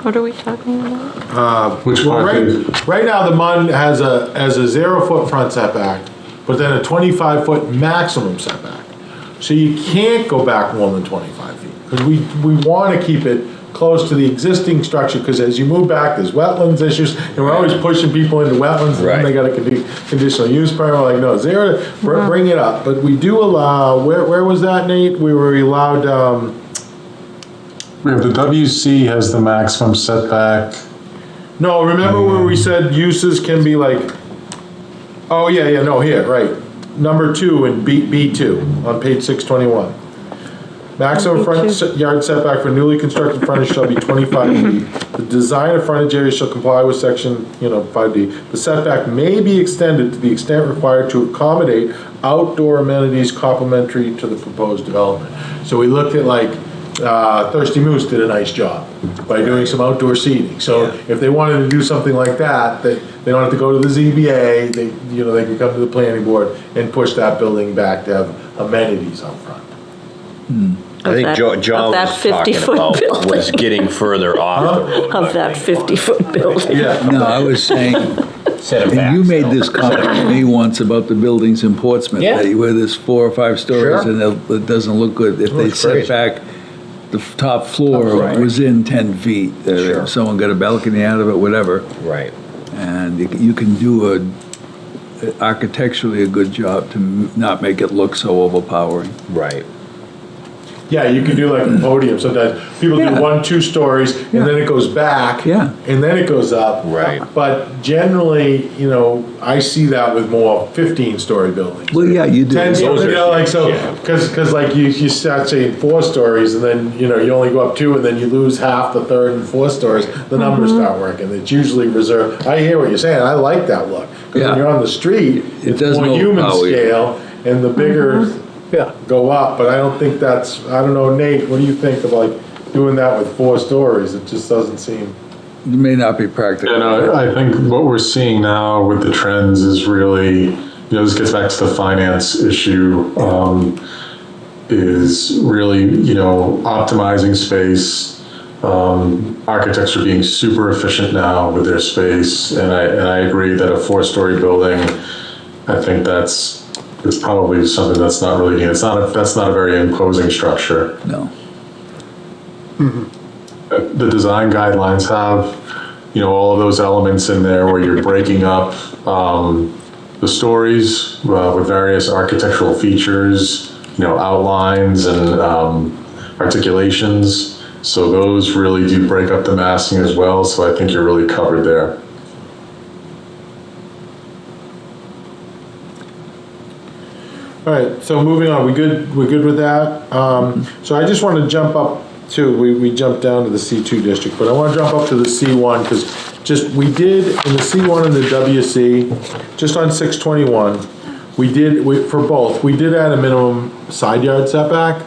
What are we talking about? Which well, one? right now the MUN has a 0-foot front setback, but then a 25-foot maximum setback. So you can't go back more than 25 feet, because we want to keep it close to the existing structure, because as you move back, there's wetlands issues, and we're always pushing people into wetlands, and then they got a conditional use permit, we're like, no, 0, bring it up. But we do allow, where was that, Nate? We were allowed, We have the WC has the maximum setback. no, remember where we said uses can be like, oh, yeah, no, here, right. Number 2 in B2 on page 621. Maximum front yard setback for newly constructed frontage shall be 25 feet. The design of frontage area shall comply with section, 5D. The setback may be extended to the extent required to accommodate outdoor amenities complementary to the proposed development. So we looked at like, Thirsty Moose did a nice job by doing some outdoor seating. So if they wanted to do something like that, they don't have to go to the ZBA, they can come to the planning board and push that building back to have amenities out front. I think that- John of that was talking 50-foot about building. was getting further off the road. Of that 50-foot building. Yeah. No, I was saying, Set it back. and you made this comment to me once about the buildings in Portsmouth, Yeah. where there's 4 or 5 stories Sure. and it doesn't look good. If they Looks set crazy. back, the top floor Right. was in 10 feet. Sure. Someone got a balcony out of it, whatever. Right. And you can do architecturally a good job to not make it look so overpowering. Right. Yeah, you can do like a podium. Sometimes people do Yeah. 1, 2 stories, and then it goes back. Yeah. And then it goes up. Right. But generally, I see that with more 15-story buildings. Well, yeah, you do. 10 stories, like, so, Yeah. because like you start saying 4 stories, and then, you only go up 2, and then you lose half the 3rd and 4th stories, the numbers start working. It's usually reserved. I hear what you're saying. I like that look. Because Yeah. when you're on the street, It it's does more know human how we- scale, and the bigger Yeah. go up, but I don't think that's, I don't know, Nate, what do you think of like doing that with 4 stories? It just doesn't seem. It may not be practical. And I think what we're seeing now with the trends is really, this gets back to the finance issue, is really, optimizing space. Architects are being super efficient now with their space, and I agree that a 4-story building, I think it's probably something that's not really needed. That's not a very imposing structure. No. The design guidelines have, all of those elements in there where you're breaking up the stories with various architectural features, outlines and articulations. So those really do break up the massing as well. So I think you're really covered there. All right, so moving on, we're good with that? So I just want to jump up to, we jumped down to the C2 district, but I want to jump up to the C1, because we did, in the C1 and the WC, just on 621, for both, we did add a minimum side yard setback,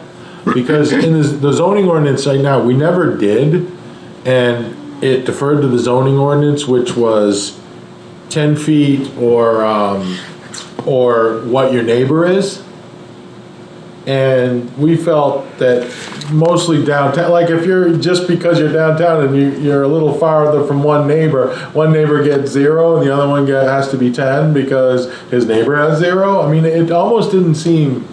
because in the zoning ordinance right now, we never did, and it deferred to the zoning ordinance, which was 10 feet or what your neighbor is. And we felt that mostly downtown, like if just because you're downtown and you're a little farther from one neighbor gets 0 and the other one has to be 10 because his neighbor has 0. I mean, it almost didn't seem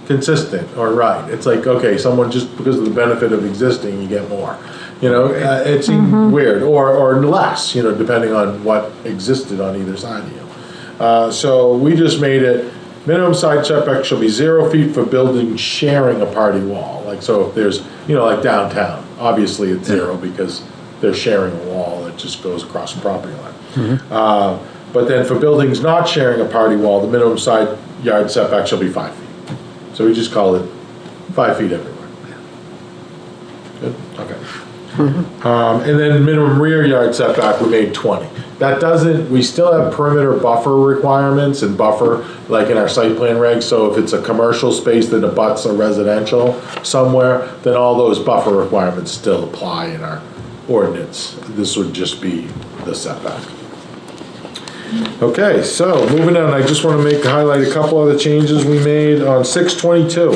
consistent or right. It's like, okay, someone just because of the benefit of existing, you get more. It seemed weird, or less, depending on what existed on either side of you. So we just made it, minimum side setback shall be 0 feet for buildings sharing a party wall. Like, so if there's, like downtown, obviously it's 0 because they're sharing a wall that just goes across the property line. But then for buildings not sharing a party wall, the minimum side yard setback shall be 5 feet. So we just call it 5 feet everywhere. Good, okay. And then minimum rear yard setback, we made 20. That doesn't, we still have perimeter buffer requirements and buffer, like in our site plan regs, so if it's a commercial space that abuts a residential somewhere, then all those buffer requirements still apply in our ordinance. This would just be the setback. Okay, so moving on, I just want to highlight a couple other changes we made on 622.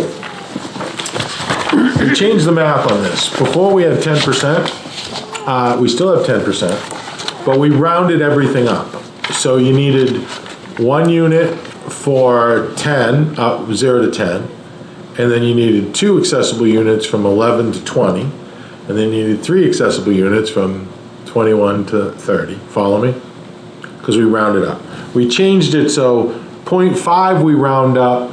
We changed the math on this. Before we had 10%, we still have 10%, but we rounded everything up. So you needed 1 unit for 10, 0 to 10, and then you needed 2 accessible units from 11 to 20, and then you needed 3 accessible units from 21 to 30. Follow me? Because we rounded up. We changed it so 0.5 we round up,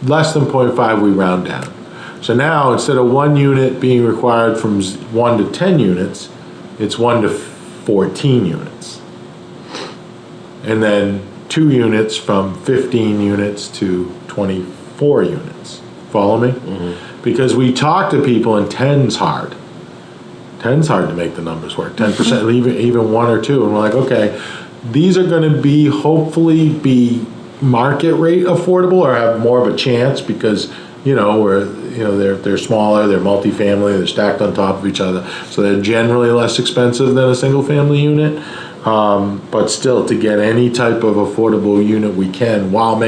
less than 0.5 we round down. So now, instead of 1 unit being required from 1 to 10 units, it's 1 to 14 units. And then 2 units from 15 units to 24 units. Follow me? Because we talk to people and 10's hard. 10's hard to make the numbers work. 10%, even 1 or 2. And we're like, okay, these are going to be, hopefully be market rate affordable or have more of a chance because, they're smaller, they're multifamily, they're stacked on top of each other. So they're generally less expensive than a single family unit. But still, to get any type of affordable unit we can while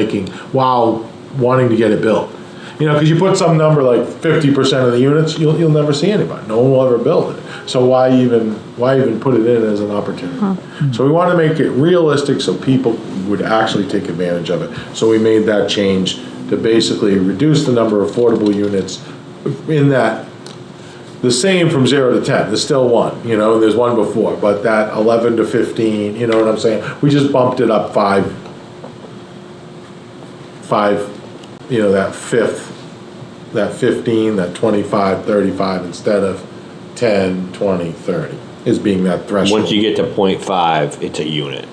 wanting to get it built. Because you put some number like 50% of the units, you'll never see anybody. No one will ever build it. So why even put it in as an opportunity? So we want to make it realistic so people would actually take advantage of it. So we made that change to basically reduce the number of affordable units in that, the same from 0 to 10. There's still 1, there's 1 before, but that 11 to 15, you know what I'm saying? We just bumped it up 5, that 5th that 15, that 25, 35, instead of 10, 20, 30, is being that threshold. Once you get to 0.5, it's a unit.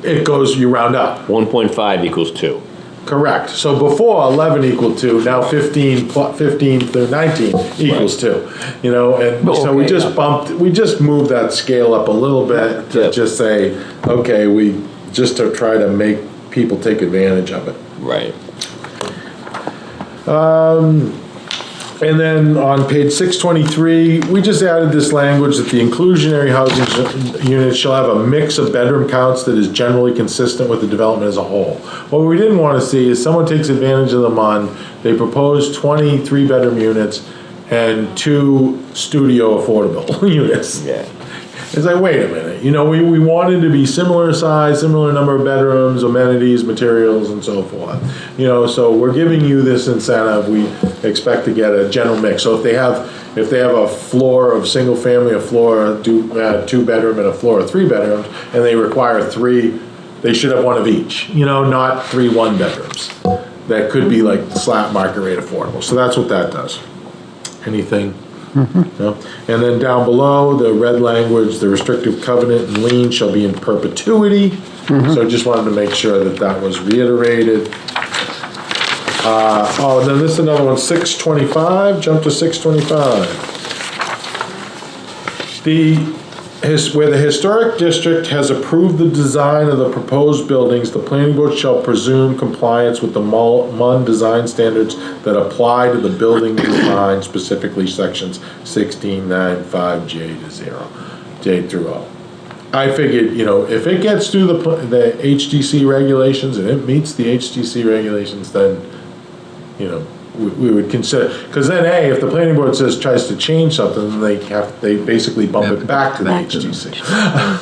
It goes, you round up. 1.5 equals 2. Correct. So before 11 equaled 2, now 15 through 19 equals 2. You know, and so we just moved that scale up a little bit to just say, okay, just to try to make people take advantage of it. Right. And then on page 623, we just added this language that the inclusionary housing units shall have a mix of bedroom counts that is generally consistent with the development as a whole. What we didn't want to see is someone takes advantage of them they propose 23 bedroom units and 2 studio affordable units. Yeah. It's like, wait a minute, you know, we wanted to be similar size, similar number of bedrooms, amenities, materials, and so forth. You know, so we're giving you this incentive, we expect to get a general mix. So if they have a floor of single family, a floor, 2 bedroom and a floor of 3 bedrooms, and they require 3, they should have 1 of each, you know, not 3 1 bedrooms. That could be like slap market rate affordable. So that's what that does. Anything? No? And then down below, the red language, the restrictive covenant and lien shall be in perpetuity. So I just wanted to make sure that was reiterated. And then this is another one, 625, jump to 625. Where the historic district has approved the design of the proposed buildings, the planning board shall presume compliance with the MUN design standards that apply to the building design, specifically sections 16.9.5J to 0, J through O. I figured, you know, if it gets through the HDC regulations and it meets the HDC regulations, then, you know, we would consider, because then if the planning board tries to change something, they basically bump it back to the HTC.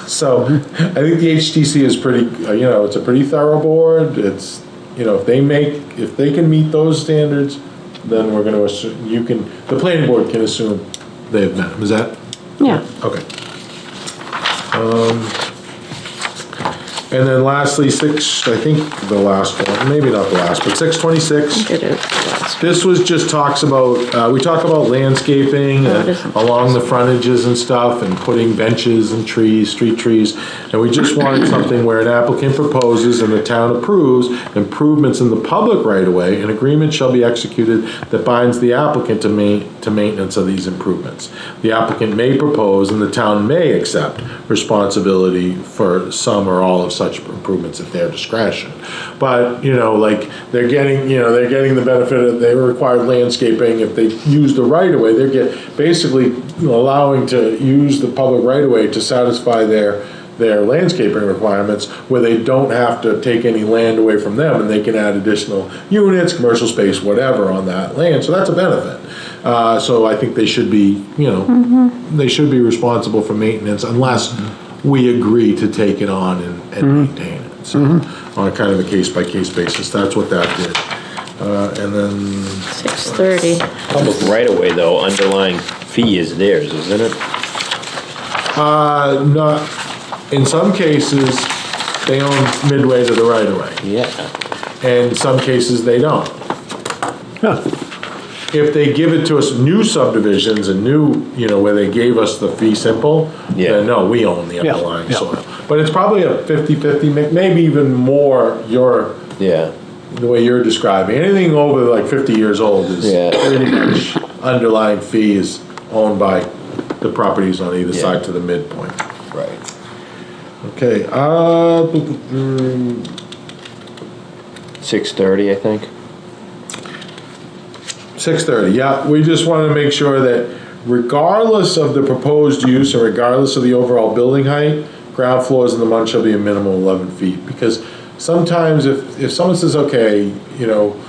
So I think the HTC is pretty, you know, it's a pretty thorough board. It's, you know, if they can meet those standards, then we're going to assume the planning board can assume they've met them. Is that? Yeah. Okay. And then lastly, I think the last one, maybe not the last, but 626. It is. This was just talks about, we talk about landscaping along the frontages and stuff and putting benches and trees, street trees. And we just wanted something where an applicant proposes and the town approves improvements in the public right-of-way, an agreement shall be executed that binds the applicant to maintenance of these improvements. The applicant may propose and the town may accept responsibility for some or all of such improvements at their discretion. But, you know, like they're getting the benefit of they require landscaping. If they use the right-of-way, they're basically allowing to use the public right-of-way to satisfy their landscaping requirements, where they don't have to take any land away from them, and they can add additional units, commercial space, whatever on that land. So that's a benefit. So I think they should be, you know, they should be responsible for maintenance unless we agree to take it on and maintain it. So on a kind of a case-by-case basis, that's what that did. And then 630. Public right-of-way, though, underlying fee is theirs, isn't it? Not, in some cases, they own midway to the right-of-way. Yeah. And in some cases, they don't. If they give it to us new subdivisions and new, you know, where they gave us the fee simple, then no, we own the underlying soil. But it's probably a 50-50, maybe even more the way you're describing. Anything over like 50 years old is pretty much underlying fee is owned by the properties on either side to the midpoint. Right. Okay. 630, I think. 630, yeah. We just want to make sure that regardless of the proposed use and regardless of the overall building height, ground floors in the MUN shall be a minimum of 11 feet. Because sometimes if someone says, okay, you know,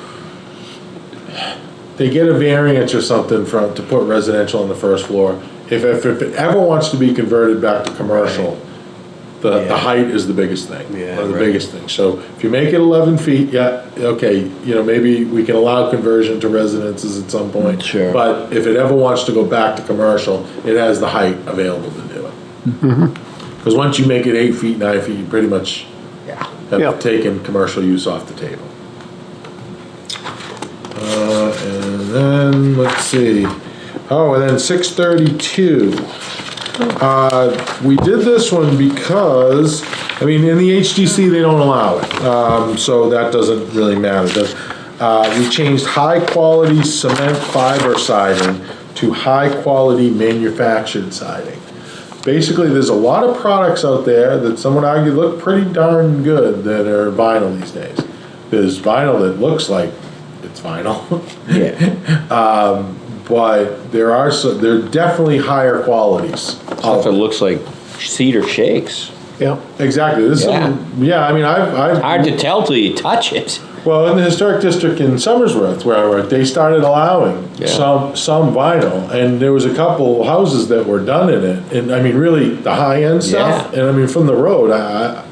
they get a variance or something to put residential on the first floor, if it ever wants to be converted back to commercial, the height is the biggest thing, biggest thing. So if you make it 11 feet, okay, you know, maybe we can allow conversion to residences at some point. Sure. But if it ever wants to go back to commercial, it has the height available to do it. Because once you make it 8 feet, 9 feet, you pretty much have taken commercial use off the table. And then, let's see. Oh, and then 632. We did this one because, I mean, in the HDC, they don't allow it. So that doesn't really matter. We changed high-quality cement fiber siding to high-quality manufactured siding. Basically, there's a lot of products out there that some would argue look pretty darn good that are vinyl these days. There's vinyl that looks like it's vinyl. Yeah. But there are definitely higher qualities. Stuff that looks like cedar shakes. Yeah. Exactly. This Yeah. I mean, I've Hard to tell till you touch it. well, in the historic district in Somersworth, where I worked, they started allowing some vinyl, and there was a couple houses that were done in it, and I mean, really the high end stuff. Yeah. And I mean, from the road, I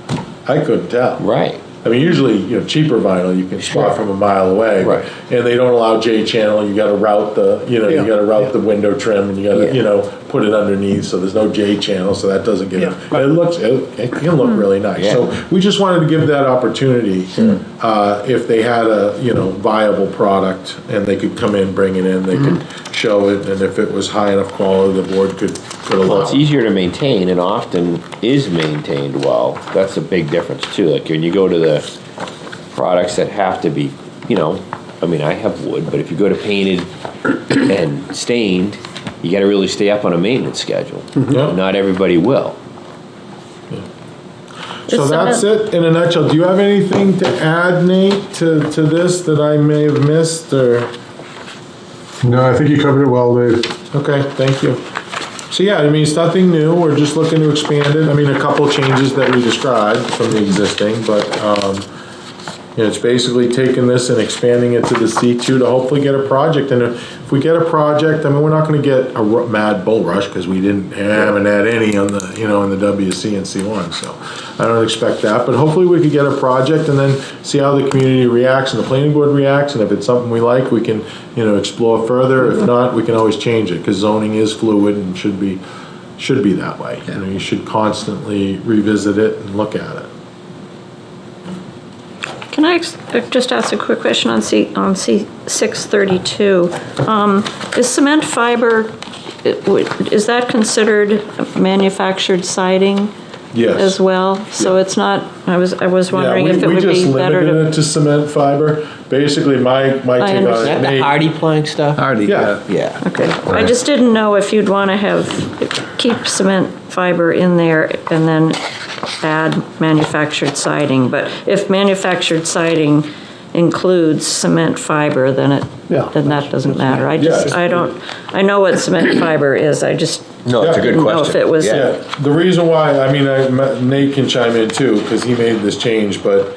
couldn't tell. Right. I mean, usually, cheaper vinyl you can spot from a mile away. Right. And they don't allow J channel. You got to route the, you got to route the window trim, and you got to, put it underneath. So there's no J channel, so that doesn't get it. It can look really nice. Yeah. So we just wanted to give that opportunity if they had a viable product and they could come in, bring it in, they could show it, and if it was high enough quality, the board could Well, allow it's it. easier to maintain and often is maintained well. That's a big difference too. Like when you go to the products that have to be, I mean, I have wood, but if you go to painted and stained, you gotta really stay up on a maintenance schedule. Yeah. Not everybody will. So that's it in a nutshell. Do you have anything to add, Nate, to this that I may have missed, or? No, I think you covered it well, Dave. Okay, thank you. So yeah, I mean, it's nothing new, we're just looking to expand it. I mean, a couple changes that we described from the existing, but, it's basically taking this and expanding it to the C2 to hopefully get a project. And if we get a project, I mean, we're not gonna get a mad bull rush, because we haven't had any on the, in the WC and C1, so I don't expect that. But hopefully we could get a project and then see how the community reacts and the planning board reacts, and if it's something we like, we can, explore further. If not, we can always change it, because zoning is fluid and should be that way. You should constantly revisit it and look at it. Can I just ask a quick question on C632? Is cement fiber, is that considered manufactured siding? Yes. As well? So it's not, I was wondering if it would be better We just limited to. it to cement fiber. Basically, my take on understand. it. Is that the hardy plank stuff? Hardy, Yeah. Yeah. Okay, I just didn't know if you'd want to keep cement fiber in there and then add manufactured siding, but if manufactured siding includes cement fiber, then that doesn't matter. I know what cement fiber is, I just No, it's a good didn't know question. if it was. Yeah, the reason why, I mean, Nate can chime in too, because he made this change, but,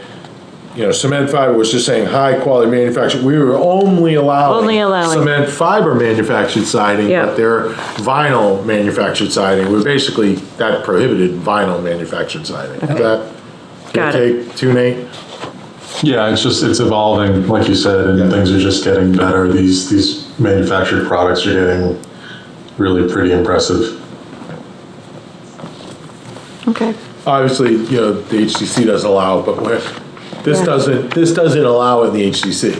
cement fiber was just saying high-quality manufactured. We were only allowing cement fiber manufactured siding, Yeah. but their vinyl manufactured siding, that prohibited vinyl manufactured siding. Is that Got your it. take too, Nate? Yeah, it's evolving, like you said, and things are just getting better. These manufactured products are getting really pretty impressive. Okay, Obviously, the HDC doesn't allow it, but this doesn't allow it in the HDC.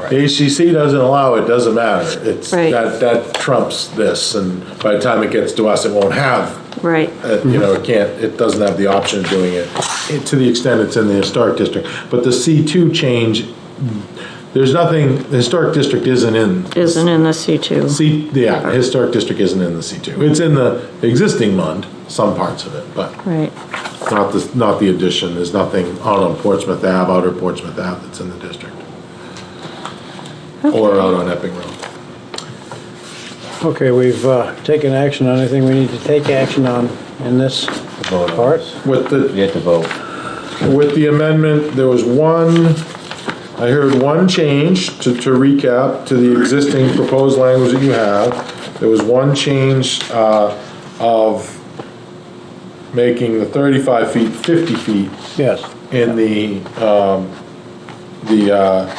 The HDC doesn't allow it, doesn't matter. It's, Right. that trumps this, and by the time it gets to us, it won't have, right. it doesn't have the option of doing it to the extent it's in the historic district. But the C2 change, there's nothing, the historic district isn't in. Isn't in the C2. The historic district isn't in the C2. It's in the existing MUND, some parts of it, but Right. not the addition. There's nothing out on Portsmouth Ave, outer Portsmouth Ave that's in the district. Or out on Epping Road. Okay, we've taken action on anything we need to take action on in this part. You have to vote. With the amendment, there was I heard one change, to recap, to the existing proposed language that you have. There was one change of making the 35 feet 50 feet Yes. in the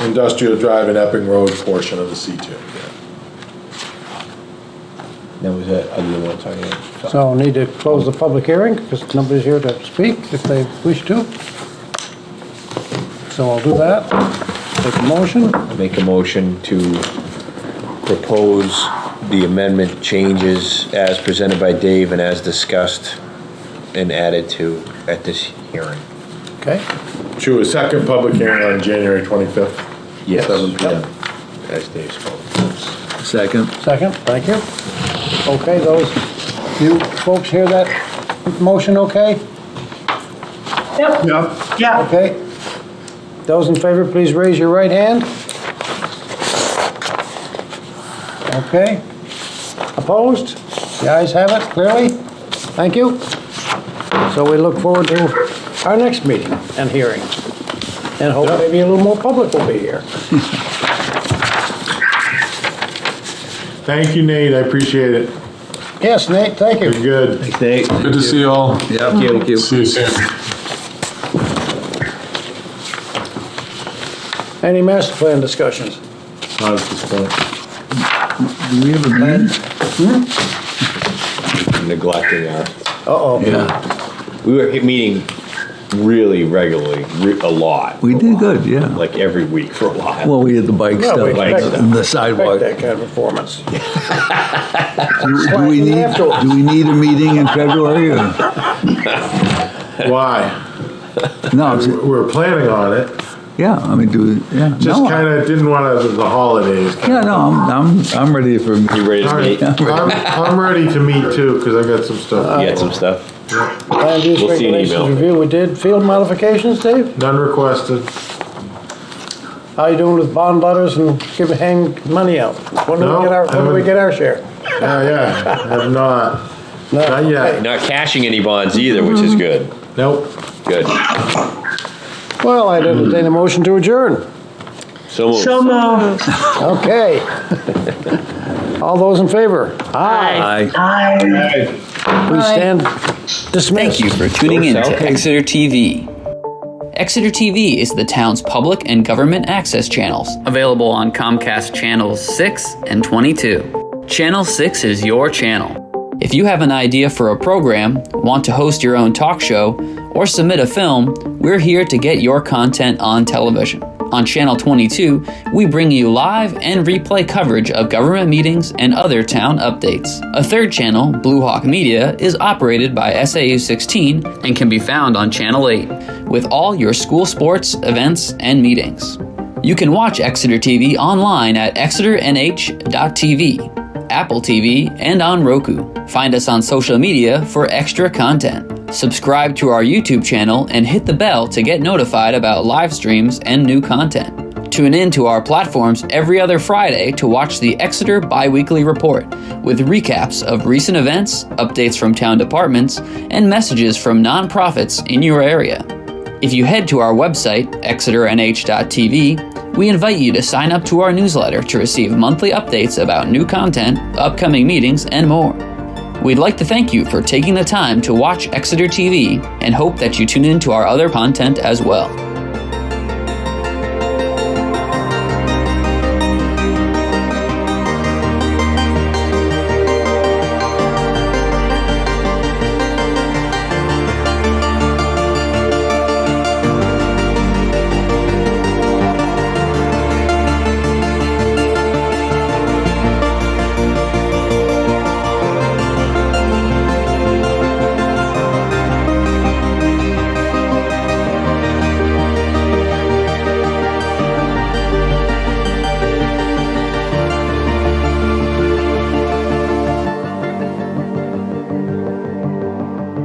industrial drive and Epping Road portion of the C2. That was it. I didn't want to talk about it. So need to close the public hearing because nobody's here to speak if they wish to. So I'll do that. Take a motion. Make a motion to propose the amendment changes as presented by Dave and as discussed and added to at this hearing. Okay. To a second public hearing on January 25th. Yes. 7 p.m. As Dave spoke. Second. Second, thank you. Okay, those, you folks hear that motion okay? Yep. Yep. Yeah. Okay. Those in favor, please raise your right hand. Okay. Opposed? The ayes have it clearly. Thank you. So we look forward to our next meeting and hearing. And hope maybe a little more public will be here. Thank you, Nate, I appreciate it. Yes, Nate, thank you. You're good. Thanks, Nate. Good to see you all. Yeah. Thank you. See you soon. Any master plan discussions? Not at this point. Do we have a meeting? Neglecting our, Uh-oh. Yeah. we were meeting really regularly, a lot. We did good, yeah. Like every week for a while. Well, we had the bike Yeah, we stuff expect and the Expect sidewalk. that kind of performance. Do we need, Afterwards. do we need a meeting in February or? Why? No, it's- We're planning on it, yeah, I mean, yeah. just No, kinda didn't wanna, the holidays. Yeah, no, I'm ready for, You ready to meet? I'm ready to meet too, cause I got some stuff. You got some stuff? Land use We'll see an regulations email. review, we did. Field modifications, Dave? None requested. How you doing with bond letters and hang money out? When do No, we get our, when do we get our share? Yeah, have not. No. Not yet. Not cashing any bonds either, which is good. Nope. Good. Well, I'd entertain a motion to adjourn. So moved. So moved. Okay. All those in favor? Aye. Aye. We stand dismissed. Thank you for tuning in to Okay. Exeter TV. Exeter TV is the town's public and government access channels, available on Comcast channels 6 and 22. Channel 6 is your channel. If you have an idea for a program, want to host your own talk show, or submit a film, we're here to get your content on television. On Channel 22, we bring you live and replay coverage of government meetings and other town updates. A third channel, Blue Hawk Media, is operated by SAU 16 and can be found on Channel 8, with all your school sports, events, and meetings. You can watch Exeter TV online at exeternh.tv, Apple TV, and on Roku. Find us on social media for extra content. Subscribe to our YouTube channel and hit the bell to get notified about live streams and new content. Tune in to our platforms every other Friday to watch the Exeter Biweekly Report, with recaps of recent events, updates from town departments, and messages from nonprofits in your area. If you head to our website, exeternh.tv, we invite you to sign up to our newsletter to receive monthly updates about new content, upcoming meetings, and more. We'd like to thank you for taking the time to watch Exeter TV and hope that you tune in to our other content as well.